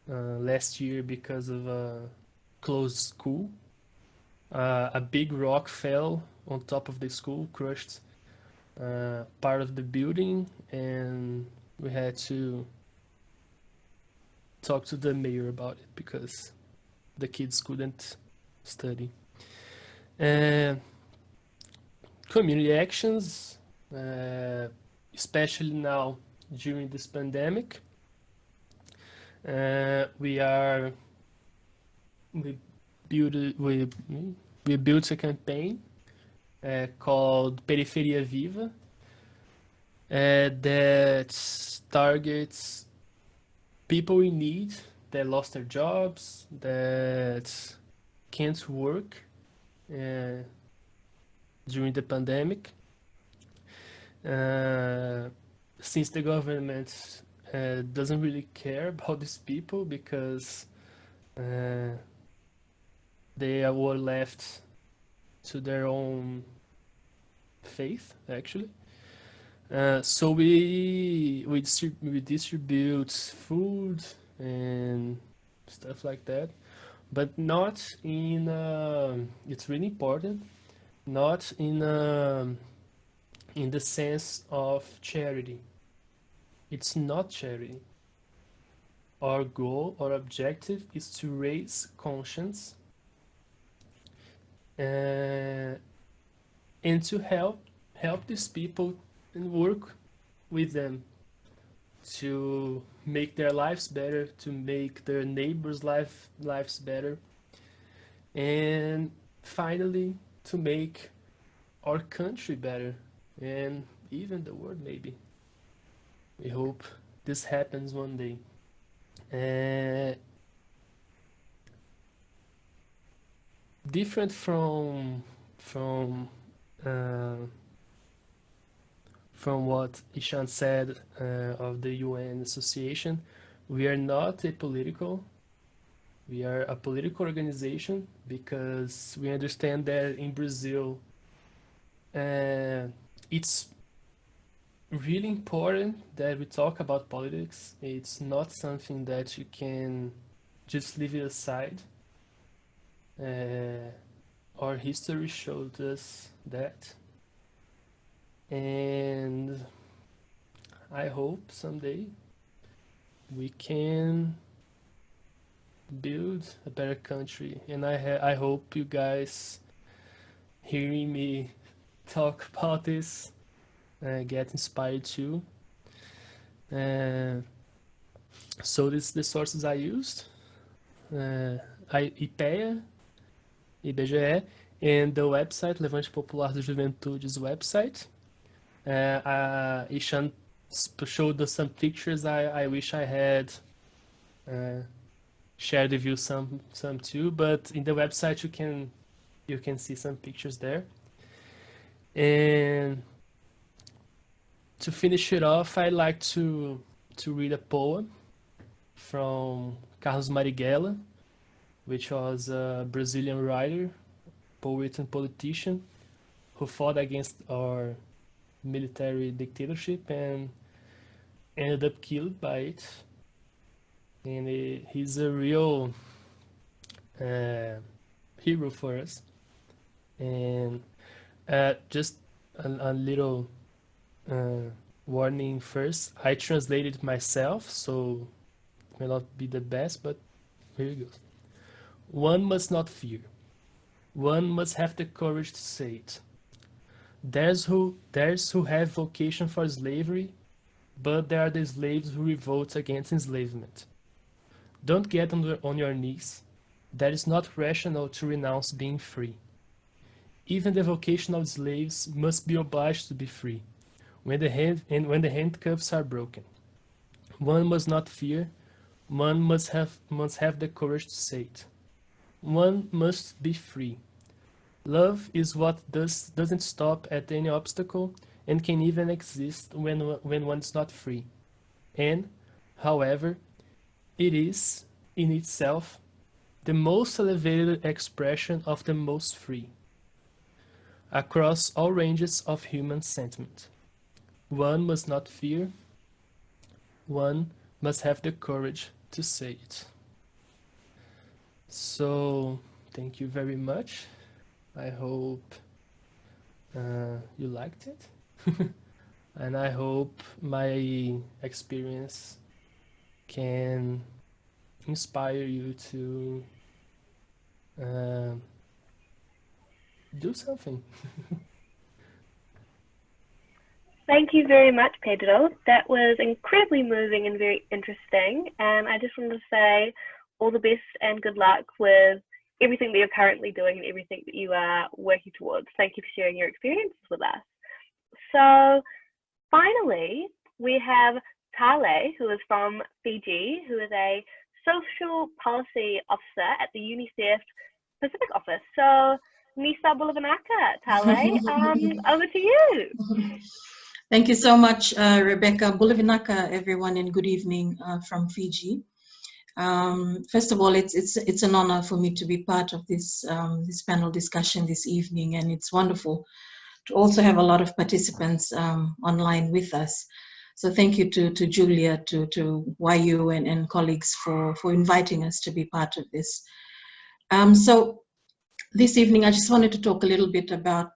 last year because of a closed school. A big rock fell on top of the school, crushed part of the building, and we had to talk to the mayor about it because the kids couldn't study. Community actions, especially now during this pandemic, we built a campaign called Periferia Viva that targets people in need that lost their jobs, that can't work during the pandemic. Since the government doesn't really care about these people because they were left to their own faith, actually. So we distribute food and stuff like that, but not in it's really important, not in the sense of charity. It's not charity. Our goal, our objective is to raise conscience and to help these people and work with them to make their lives better, to make their neighbors' lives better, and finally to make our country better and even the world maybe. We hope this happens one day. Different from what Ishan said of the UN Association, we are not apolitical. We are a political organization because we understand that in Brazil it's really important that we talk about politics. It's not something that you can just leave it aside. Our history showed us that. And I hope someday we can build a better country. And I hope you guys hearing me talk about this get inspired too. So this the sources I used. IPEA, IBGE, and the website, Levante Popular da Juventude's website. Ishan showed us some pictures. I wish I had shared with you some too, but in the website you can see some pictures there. And to finish it off, I like to read a poem from Carlos Marighella, which was a Brazilian writer, poet, and politician who fought against our military dictatorship and ended up killed by it. And he's a real hero for us. And just a little warning first. I translated myself, so it may not be the best, but here it goes. One must not fear. One must have the courage to say it. There's who have vocation for slavery, but there are the slaves who revolt against enslavement. Don't get on your knees. That is not rational to renounce being free. Even the vocational slaves must be obliged to be free when the handcuffs are broken. One must not fear. One must have the courage to say it. One must be free. Love is what doesn't stop at any obstacle and can even exist when one's not free. And, however, it is, in itself, the most elevated expression of the most free, across all ranges of human sentiment. One must not fear. One must have the courage to say it. So, thank you very much. I hope you liked it. And I hope my experience can inspire you to do something. Thank you very much, Pedro. That was incredibly moving and very interesting. And I just wanted to say all the best and good luck with everything that you're currently doing and everything that you are working towards. Thank you for sharing your experiences with us. So finally, we have Talei, who is from Fiji, who is a social policy officer at the UNICEF Pacific office. So Nisa Bulavanaka, Talei, over to you. Thank you so much, Rebecca. Bulavanaka, everyone, and good evening from Fiji. First of all, it's an honor for me to be part of this this panel discussion this evening, and it's wonderful to also have a lot of participants online with us. So thank you to Julia, to YU and colleagues for inviting us to be part of this. So this evening, I just wanted to talk a little bit about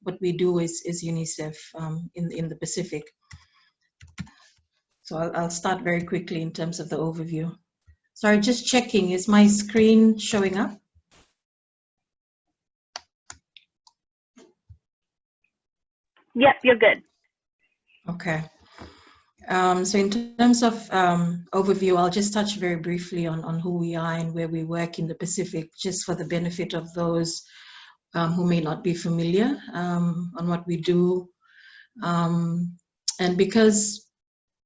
what we do as UNICEF in the Pacific. So I'll start very quickly in terms of the overview. Sorry, just checking, is my screen showing up? Yep, you're good. Okay. So in terms of overview, I'll just touch very briefly on who we are and where we work in the Pacific, just for the benefit of those who may not be familiar on what we do. And because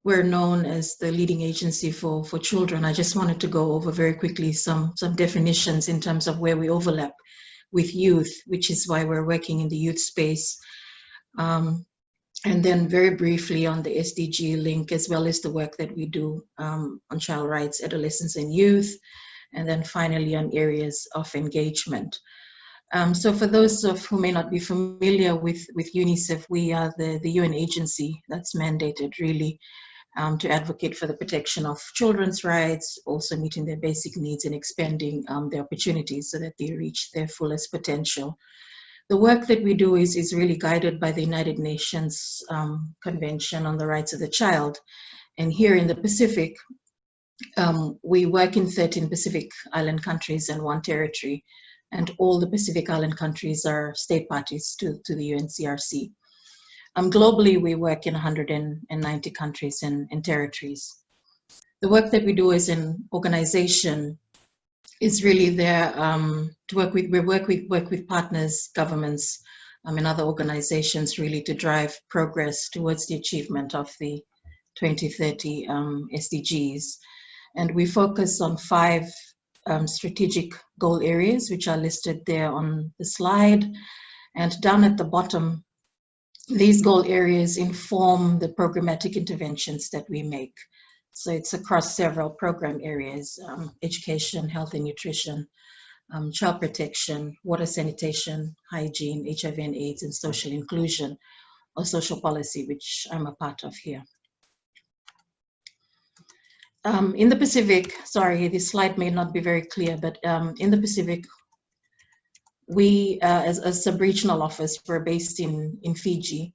we're known as the leading agency for children, I just wanted to go over very quickly some definitions in terms of where we overlap with youth, which is why we're working in the youth space. And then very briefly on the SDG link, as well as the work that we do on child rights, adolescents and youth, and then finally on areas of engagement. So for those of who may not be familiar with UNICEF, we are the UN agency that's mandated really to advocate for the protection of children's rights, also meeting their basic needs and expanding their opportunities so that they reach their fullest potential. The work that we do is really guided by the United Nations Convention on the Rights of the Child. And here in the Pacific, we work in 13 Pacific Island countries and 1 territory. And all the Pacific Island countries are state parties to the UNCRC. Globally, we work in 190 countries and territories. The work that we do as an organization is really there to work with partners, governments, and other organizations really to drive progress towards the achievement of the 2030 SDGs. And we focus on 5 strategic goal areas, which are listed there on the slide. And down at the bottom, these goal areas inform the programmatic interventions that we make. So it's across several program areas: education, health and nutrition, child protection, water sanitation, hygiene, HIV and AIDS, and social inclusion, or social policy, which I'm a part of here. In the Pacific, sorry, this slide may not be very clear, but in the Pacific, we, as a sub-regional office, we're based in Fiji.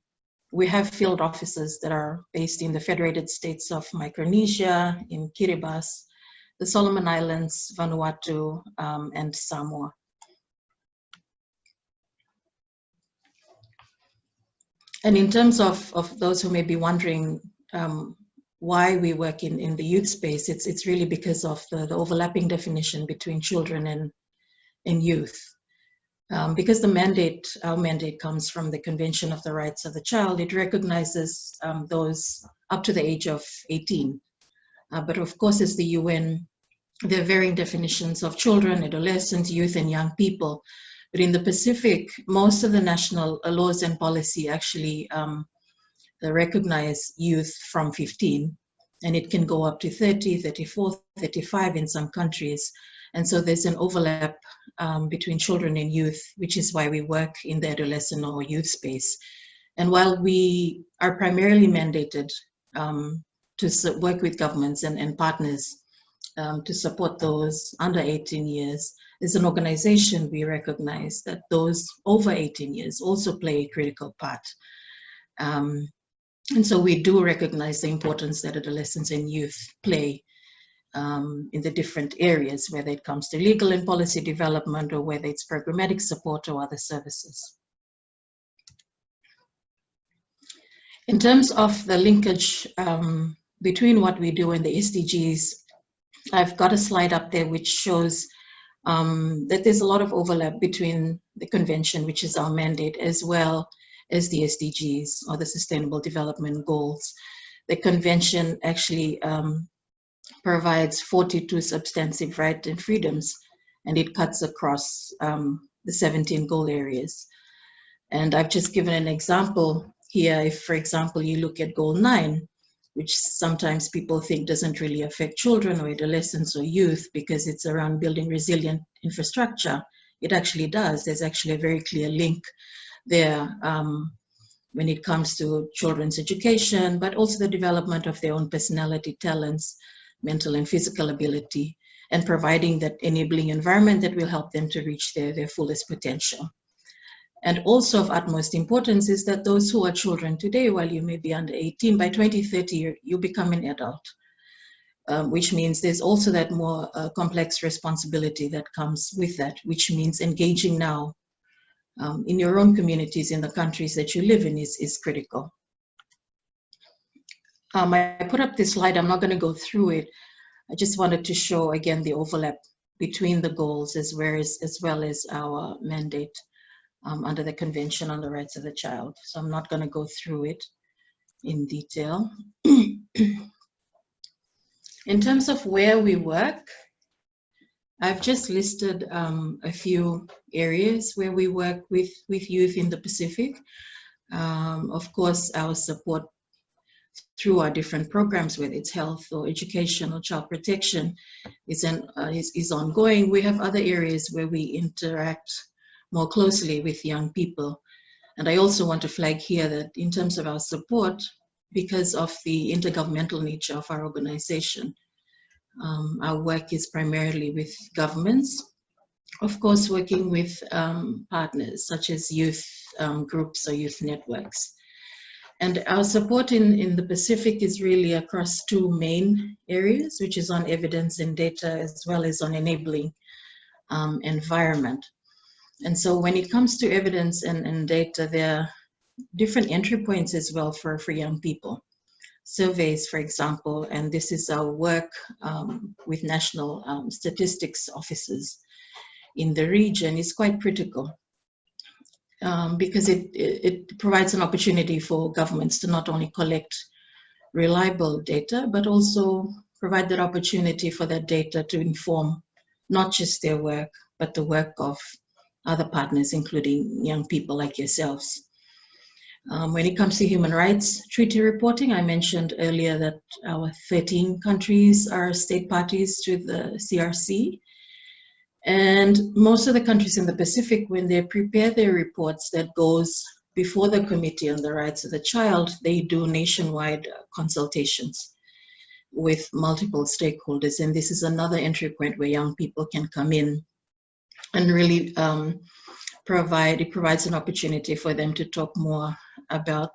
We have field offices that are based in the Federated States of Micronesia, in Kiribati, the Solomon Islands, Vanuatu, and Samoa. And in terms of those who may be wondering why we work in the youth space, it's really because of the overlapping definition between children and youth. Because our mandate comes from the Convention of the Rights of the Child, it recognizes those up to the age of 18. But of course, as the UN, there are varying definitions of children, adolescents, youth, and young people. But in the Pacific, most of the national laws and policy actually recognize youth from 15, and it can go up to 30, 34, 35 in some countries. And so there's an overlap between children and youth, which is why we work in the adolescent or youth space. And while we are primarily mandated to work with governments and partners to support those under 18 years, as an organization, we recognize that those over 18 years also play a critical part. And so we do recognize the importance that adolescents and youth play in the different areas, whether it comes to legal and policy development or whether it's programmatic support or other services. In terms of the linkage between what we do and the SDGs, I've got a slide up there which shows that there's a lot of overlap between the convention, which is our mandate, as well as the SDGs, or the Sustainable Development Goals. The convention actually provides 42 substantive rights and freedoms, and it cuts across the 17 goal areas. And I've just given an example here. If, for example, you look at goal 9, which sometimes people think doesn't really affect children or adolescents or youth because it's around building resilient infrastructure, it actually does. There's actually a very clear link there when it comes to children's education, but also the development of their own personality, talents, mental and physical ability, and providing that enabling environment that will help them to reach their fullest potential. And also of utmost importance is that those who are children today, while you may be under 18, by 2030, you become an adult, which means there's also that more complex responsibility that comes with that, which means engaging now in your own communities, in the countries that you live in is critical. I put up this slide, I'm not going to go through it. I just wanted to show again the overlap between the goals as well as our mandate under the Convention on the Rights of the Child. So I'm not going to go through it in detail. In terms of where we work, I've just listed a few areas where we work with youth in the Pacific. Of course, our support through our different programs, whether it's health or education or child protection, is ongoing. We have other areas where we interact more closely with young people. And I also want to flag here that in terms of our support, because of the intergovernmental nature of our organization, our work is primarily with governments, of course working with partners such as youth groups or youth networks. And our support in the Pacific is really across two main areas, which is on evidence and data, as well as on enabling environment. And so when it comes to evidence and data, there are different entry points as well for young people. Surveys, for example, and this is our work with national statistics offices in the region, is quite critical because it provides an opportunity for governments to not only collect reliable data, but also provide that opportunity for that data to inform not just their work, but the work of other partners, including young people like yourselves. When it comes to human rights treaty reporting, I mentioned earlier that our 13 countries are state parties to the CRC. And most of the countries in the Pacific, when they prepare their reports that goes before the Committee on the Rights of the Child, they do nationwide consultations with multiple stakeholders. And this is another entry point where young people can come in and really provides an opportunity for them to talk more about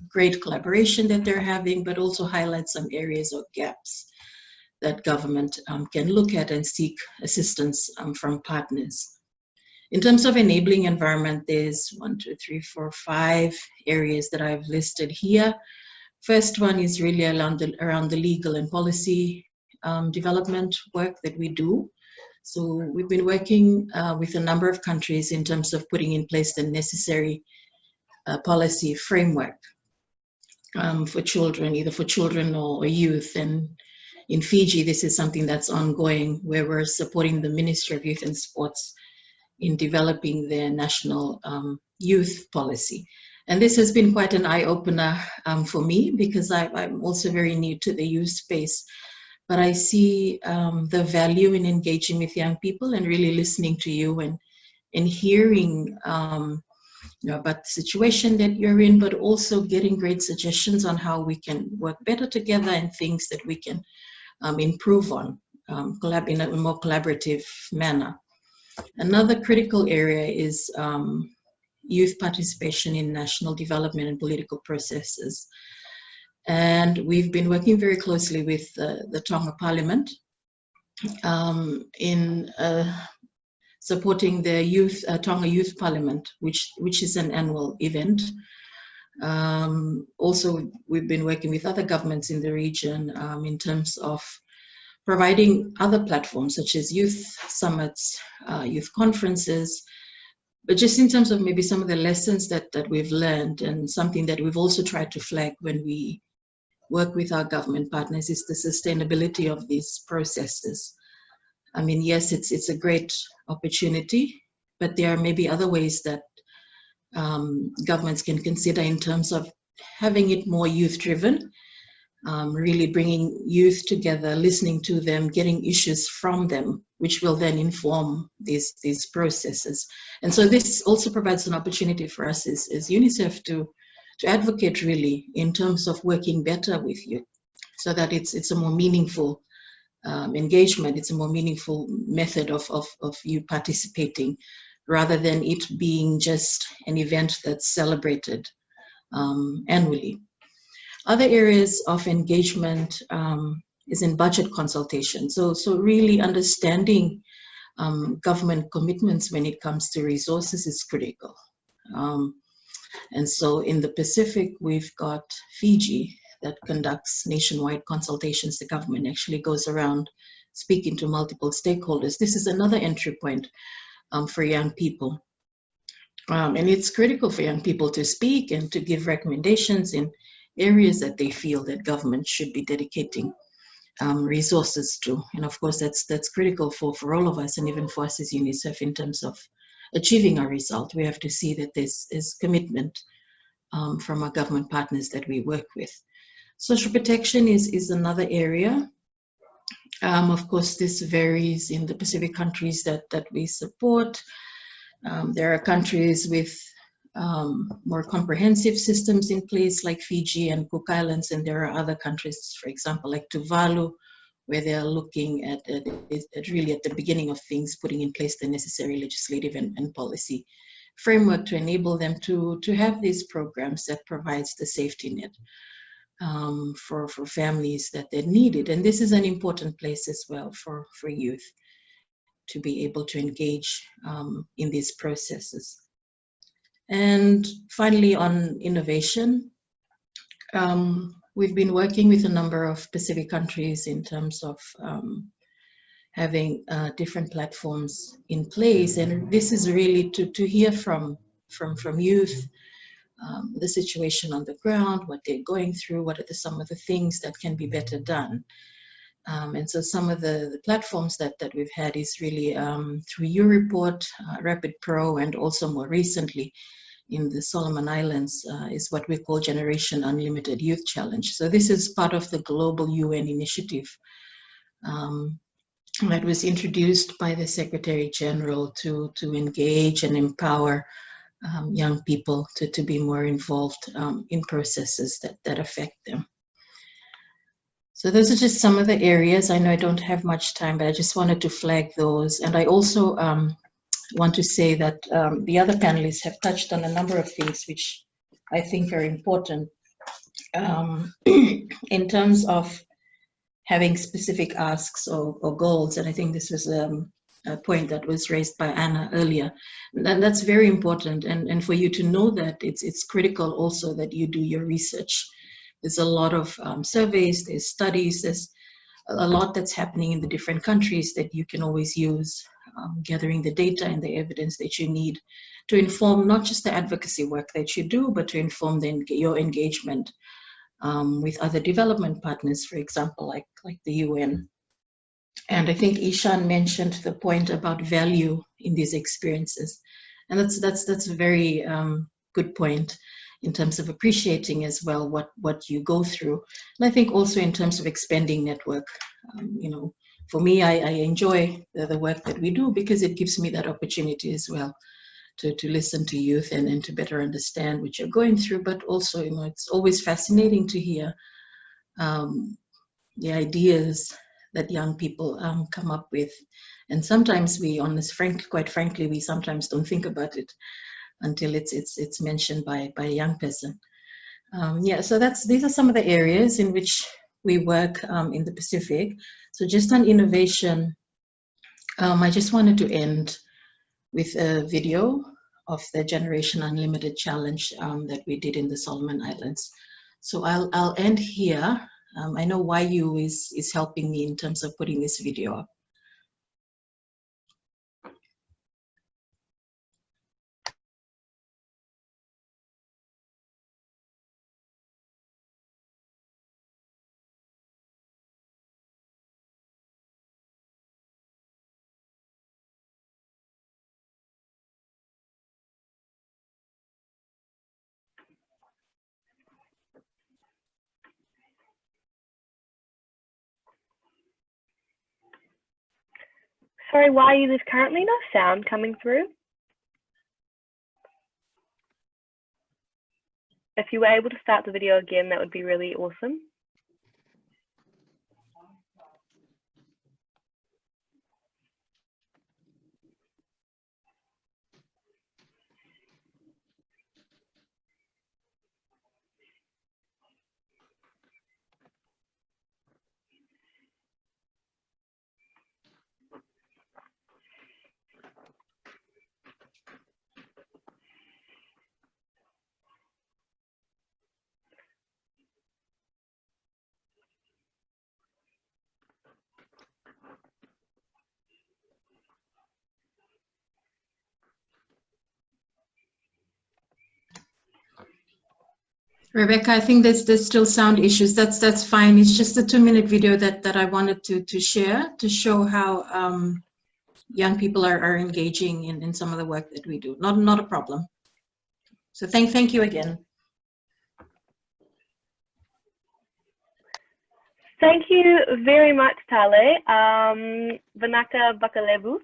great collaboration that they're having, but also highlight some areas or gaps that government can look at and seek assistance from partners. In terms of enabling environment, there's 5 areas that I've listed here. First one is really around the legal and policy development work that we do. So we've been working with a number of countries in terms of putting in place the necessary policy framework for children, either for children or youth. And in Fiji, this is something that's ongoing, where we're supporting the Ministry of Youth and Sports in developing their national youth policy. And this has been quite an eye-opener for me, because I'm also very new to the youth space. But I see the value in engaging with young people and really listening to you and hearing about the situation that you're in, but also getting great suggestions on how we can work better together and things that we can improve on in a more collaborative manner. Another critical area is youth participation in national development and political processes. And we've been working very closely with the Tonga Parliament in supporting the Tonga Youth Parliament, which is an annual event. Also, we've been working with other governments in the region in terms of providing other platforms such as youth summits, youth conferences, but just in terms of maybe some of the lessons that we've learned, and something that we've also tried to flag when we work with our government partners, is the sustainability of these processes. I mean, yes, it's a great opportunity, but there are maybe other ways that governments can consider in terms of having it more youth-driven, really bringing youth together, listening to them, getting issues from them, which will then inform these processes. And so this also provides an opportunity for us as UNICEF to advocate really in terms of working better with you, so that it's a more meaningful engagement, it's a more meaningful method of you participating rather than it being just an event that's celebrated annually. Other areas of engagement is in budget consultation. So really understanding government commitments when it comes to resources is critical. And so in the Pacific, we've got Fiji that conducts nationwide consultations. The government actually goes around speaking to multiple stakeholders. This is another entry point for young people. And it's critical for young people to speak and to give recommendations in areas that they feel that government should be dedicating resources to. And of course, that's critical for all of us, and even for us as UNICEF in terms of achieving our result. We have to see that there's commitment from our government partners that we work with. Social protection is another area. Of course, this varies in the Pacific countries that we support. There are countries with more comprehensive systems in place, like Fiji and Cook Islands, and there are other countries, for example, like Tuvalu, where they're looking at really at the beginning of things, putting in place the necessary legislative and policy framework to enable them to have these programs that provides the safety net for families that need it. And this is an important place as well for youth to be able to engage in these processes. And finally, on innovation, we've been working with a number of Pacific countries in terms of having different platforms in place. And this is really to hear from youth, the situation on the ground, what they're going through, what are some of the things that can be better done. And so some of the platforms that we've had is really through UReport, Rapid Pro, and also more recently in the Solomon Islands is what we call Generation Unlimited Youth Challenge. So this is part of the global UN initiative that was introduced by the Secretary General to engage and empower young people to be more involved in processes that affect them. So those are just some of the areas. I know I don't have much time, but I just wanted to flag those. And I also want to say that the other panelists have touched on a number of things which I think are important in terms of having specific asks or goals. And I think this was a point that was raised by Anna earlier. And that's very important. And for you to know that, it's critical also that you do your research. There's a lot of surveys, there's studies, there's a lot that's happening in the different countries that you can always use, gathering the data and the evidence that you need to inform not just the advocacy work that you do, but to inform your engagement with other development partners, for example, like the UN. And I think Ishan mentioned the point about value in these experiences. And that's a very good point in terms of appreciating as well what you go through. And I think also in terms of expanding network, you know, for me, I enjoy the work that we do because it gives me that opportunity as well to listen to youth and to better understand what you're going through. But also, you know, it's always fascinating to hear the ideas that young people come up with. And sometimes quite frankly, we sometimes don't think about it until it's mentioned by a young person. Yeah, so these are some of the areas in which we work in the Pacific. So just on innovation, I just wanted to end with a video of the Generation Unlimited Challenge that we did in the Solomon Islands. So I'll end here. I know YU is helping me in terms of putting this video up. Sorry, why there's currently no sound coming through. If you were able to start the video again, that would be really awesome. Rebecca, I think there's still sound issues. That's fine. It's just a 2-minute video that I wanted to share to show how young people are engaging in some of the work that we do. Not a problem. So thank you again. Thank you very much, Talei. Vanaka Bakalebu.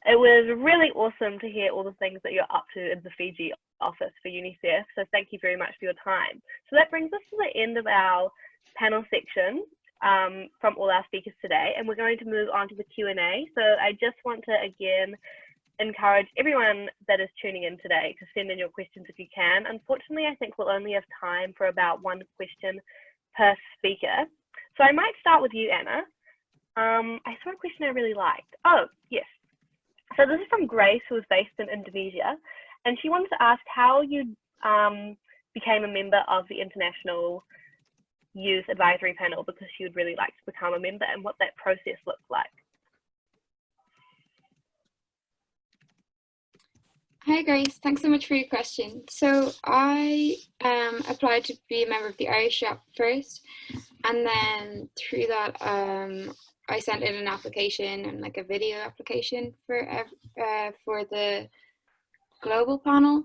It was really awesome to hear all the things that you're up to in the Fiji office for UNICEF. So thank you very much for your time. So that brings us to the end of our panel section from all our speakers today, and we're going to move on to the Q&A. So I just want to again encourage everyone that is tuning in today to send in your questions if you can. Unfortunately, I think we'll only have time for about 1 question per speaker. So I might start with you, Anna. I saw a question I really liked. Oh, yes. So this is from Grace, who is based in Indonesia, and she wanted to ask how you became a member of the International Youth Advisory Panel, because she would really like to become a member, and what that process looked like. Hi Grace, thanks so much for your question. So I applied to be a member of the Irish shop first, and then through that I sent in an application and like a video application for the global panel.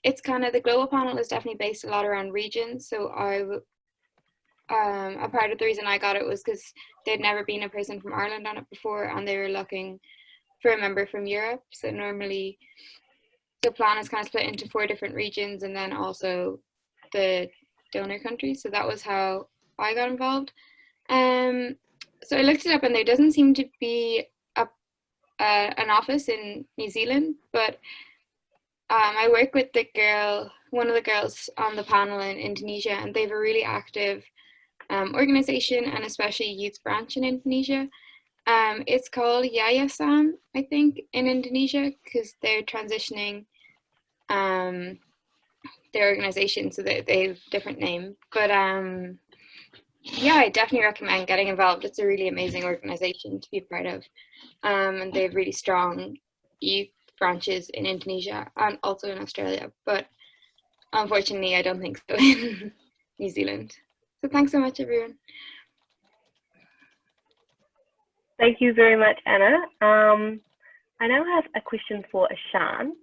It's kind of, the global panel is definitely based a lot around regions. So a part of the reason I got it was because there'd never been a person from Ireland on it before, and they were looking for a member from Europe. So normally the plan is kind of split into 4 different regions and then also the donor countries. So that was how I got involved. So I looked it up, and there doesn't seem to be an office in New Zealand, but I work with one of the girls on the panel in Indonesia, and they have a really active organization, and especially youth branch in Indonesia. It's called Yayasan, I think, in Indonesia, because they're transitioning their organization, so they have a different name. But yeah, I definitely recommend getting involved. It's a really amazing organization to be a part of, and they have really strong youth branches in Indonesia and also in Australia, but unfortunately I don't think so in New Zealand. So thanks so much, everyone. Thank you very much, Anna. I now have a question for Ishan.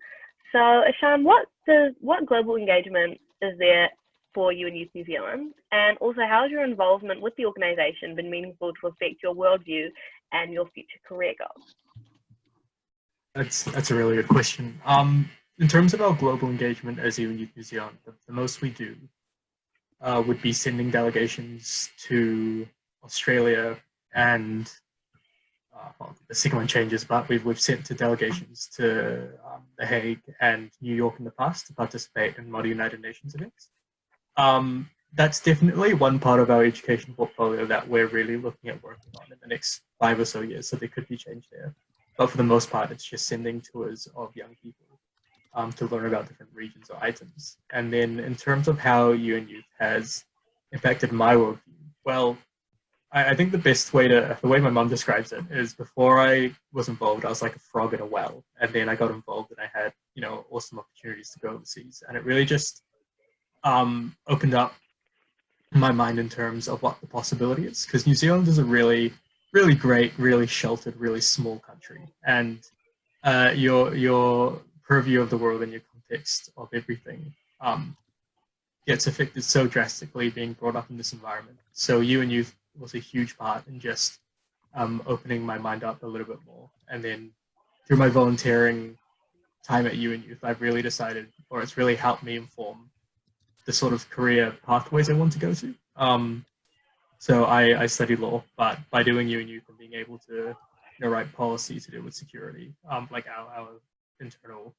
So Ishan, what global engagement is there for you in Youth New Zealand? And also, how has your involvement with the organisation been meaningful to affect your worldview and your future career goals? That's a really good question. In terms of our global engagement as Youth New Zealand, the most we do would be sending delegations to Australia, and well, the second one changes, but we've sent to delegations to The Hague and New York in the past to participate in Māori United Nations events. That's definitely one part of our education portfolio that we're really looking at working on in the next 5 or so years, so there could be change there. But for the most part, it's just sending tours of young people to learn about different regions or items. And then in terms of how UN Youth has impacted my worldview, well, I think the way my mum describes it is, before I was involved, I was like a frog in a well. And then I got involved and I had, awesome opportunities to go overseas. And it really just opened up my mind in terms of what the possibility is. Because New Zealand is a really, really great, really sheltered, really small country. And your purview of the world and your context of everything gets affected so drastically being brought up in this environment. So UN Youth was a huge part in just opening my mind up a little bit more. And then through my volunteering time at UN Youth, I've really decided, or it's really helped me inform the sort of career pathways I want to go to. So I studied law, but by doing UN Youth and being able to write policy to do with security, like our internal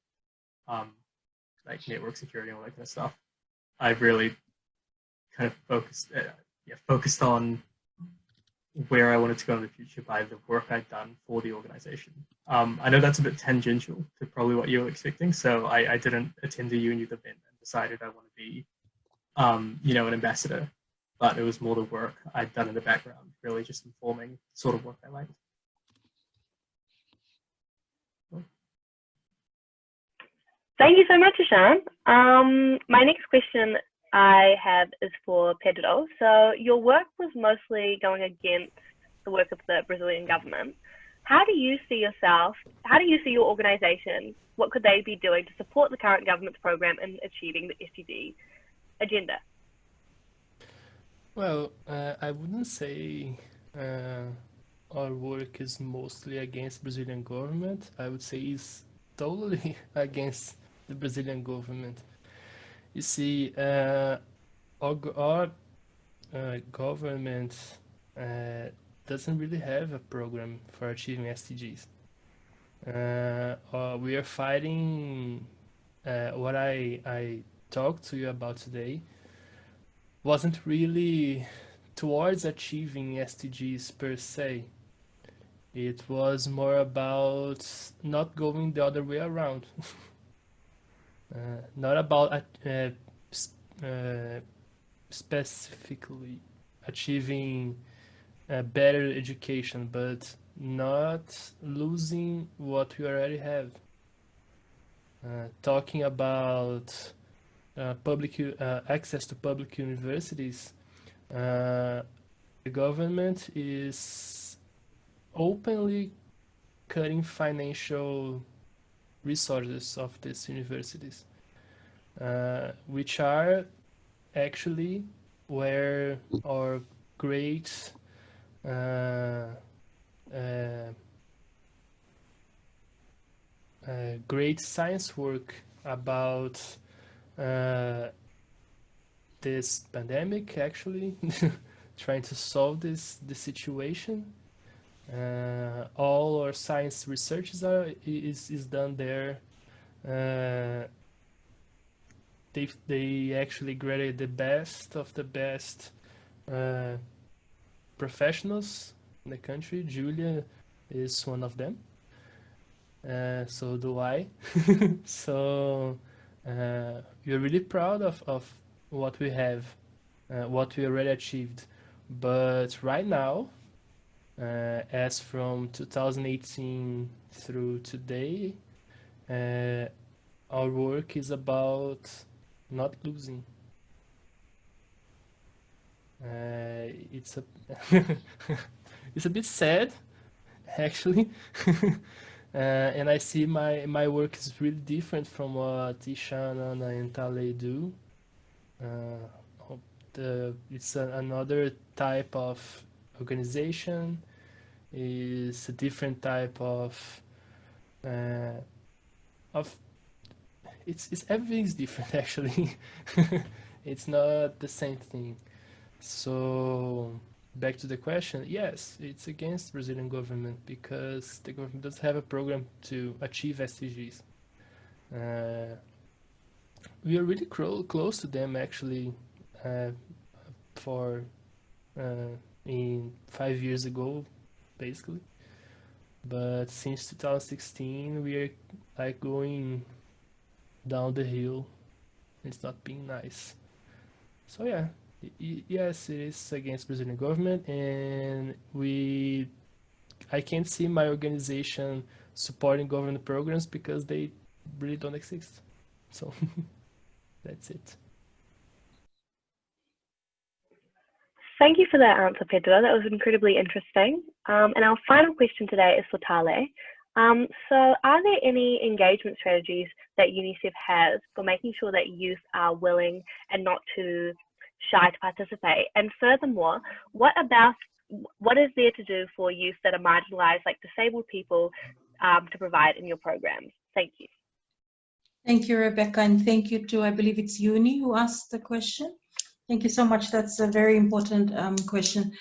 like network security and all that kind of stuff, I've really kind of focused on where I wanted to go in the future by the work I'd done for the organization. I know that's a bit tangential to probably what you were expecting, so I didn't attend a UN Youth event and decided I want to be, an ambassador, but it was more the work I'd done in the background, really just informing the sort of work I liked. Thank you so much, Ishan. My next question I have is for Pedro. So your work was mostly going against the work of the Brazilian government. How do you see yourself? How do you see your organization? What could they be doing to support the current government's program in achieving the SDG agenda? Well, I wouldn't say our work is mostly against Brazilian government. I would say it's totally against the Brazilian government. You see, our government doesn't really have a program for achieving SDGs. We are fighting what I talked to you about today wasn't really towards achieving SDGs per se. It was more about not going the other way around. Not about specifically achieving a better education, but not losing what we already have. Talking about public access to public universities, the government is openly cutting financial resources of these universities, which are actually where our great great science work about this pandemic, actually trying to solve this situation. All our science research is done there. They actually graduate the best of the best professionals in the country. Julia is one of them. So do I. So we're really proud of what we have, what we already achieved. But right now, as from 2018 through today, our work is about not losing. It's a it's a bit sad, actually. And I see my work is really different from what Ishan and Talei do. It's another type of organization. It's a different type of it's everything's different, actually. It's not the same thing. So back to the question, yes, it's against Brazilian government because the government doesn't have a program to achieve SDGs. We are really close to them, actually. In 5 years ago, basically, but since 2016 we are like going down the hill. It's not being nice. So yeah, yes, it is against Brazilian government, and I can't see my organization supporting government programs because they really don't exist. So that's it. Thank you for that answer, Pedro. That was incredibly interesting. And our final question today is for Talei. So are there any engagement strategies that UNICEF has for making sure that youth are willing and not too shy to participate? And furthermore, what is there to do for youth that are marginalized, like disabled people, to provide in your programs? Thank you. Thank you, Rebecca, and thank you to, I believe it's Uni who asked the question. Thank you so much. That's a very important question.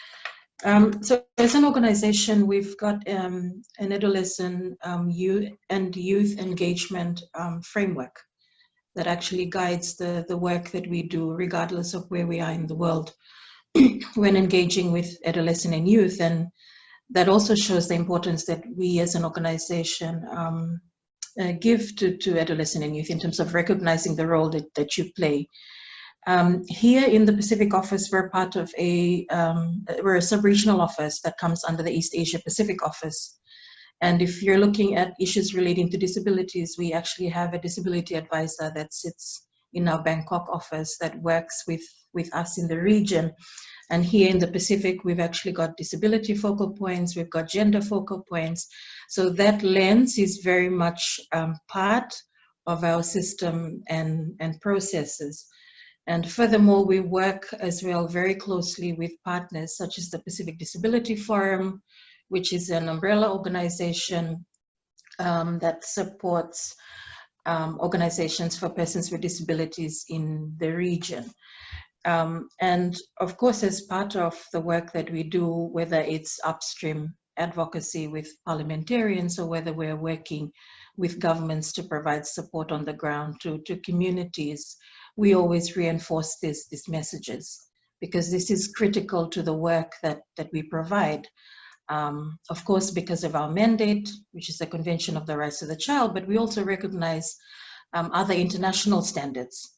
So as an organization, we've got an adolescent youth engagement framework that actually guides the work that we do, regardless of where we are in the world, when engaging with adolescent and youth. And that also shows the importance that we as an organization give to adolescent and youth in terms of recognizing the role that you play. Here in the Pacific office, we're part of we're a sub-regional office that comes under the East Asia Pacific office. And if you're looking at issues relating to disabilities, we actually have a disability advisor that sits in our Bangkok office that works with us in the region. And here in the Pacific, we've actually got disability focal points, we've got gender focal points. So that lens is very much part of our system and processes. And furthermore, we work as well very closely with partners such as the Pacific Disability Forum, which is an umbrella organization that supports organizations for persons with disabilities in the region. And of course, as part of the work that we do, whether it's upstream advocacy with parliamentarians or whether we're working with governments to provide support on the ground to communities, we always reinforce these messages, because this is critical to the work that we provide. Of course, because of our mandate, which is the Convention of the Rights of the Child, but we also recognize other international standards,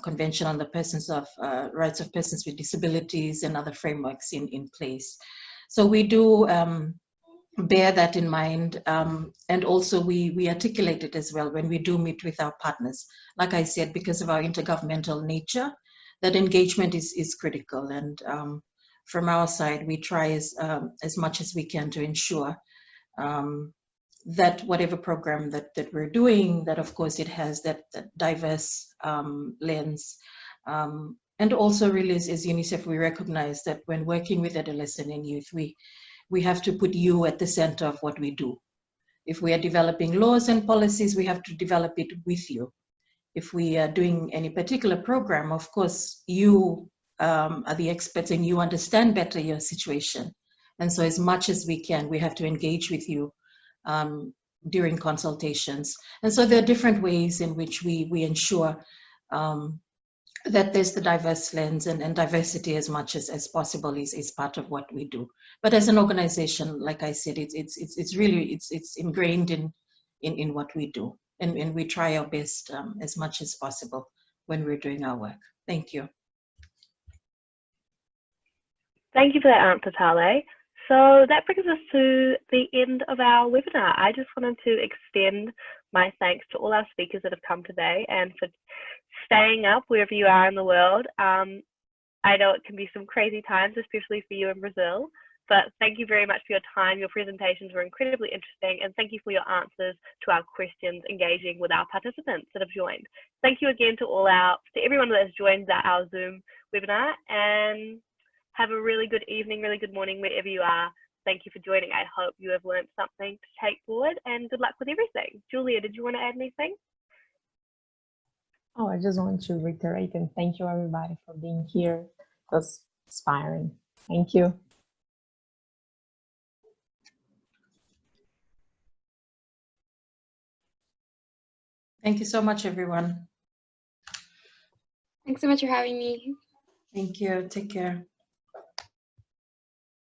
Convention on the Rights of Persons with Disabilities and other frameworks in place. So we do bear that in mind, and also we articulate it as well when we do meet with our partners. Like I said, because of our intergovernmental nature, that engagement is critical, and from our side, we try as much as we can to ensure that whatever program that we're doing, that of course it has that diverse lens. And also really as UNICEF, we recognize that when working with adolescent and youth, we have to put you at the center of what we do. If we are developing laws and policies, we have to develop it with you. If we are doing any particular program, of course, you are the experts and you understand better your situation. And so as much as we can, we have to engage with you during consultations. And so there are different ways in which we ensure that there's the diverse lens, and diversity as much as possible is part of what we do. But as an organization, like I said, it's really ingrained in what we do. And we try our best as much as possible when we're doing our work. Thank you. Thank you for that answer, Talei. So that brings us to the end of our webinar. I just wanted to extend my thanks to all our speakers that have come today and for staying up wherever you are in the world. I know it can be some crazy times, especially for you in Brazil, but thank you very much for your time. Your presentations were incredibly interesting, and thank you for your answers to our questions, engaging with our participants that have joined. Thank you again to everyone that has joined our Zoom webinar, and have a really good evening, really good morning, wherever you are. Thank you for joining. I hope you have learned something to take forward, and good luck with everything. Julia, did you want to add anything? Oh, I just want to reiterate and thank you everybody for being here. It was inspiring. Thank you. Thank you so much, everyone. Thanks so much for having me. Thank you. Take care.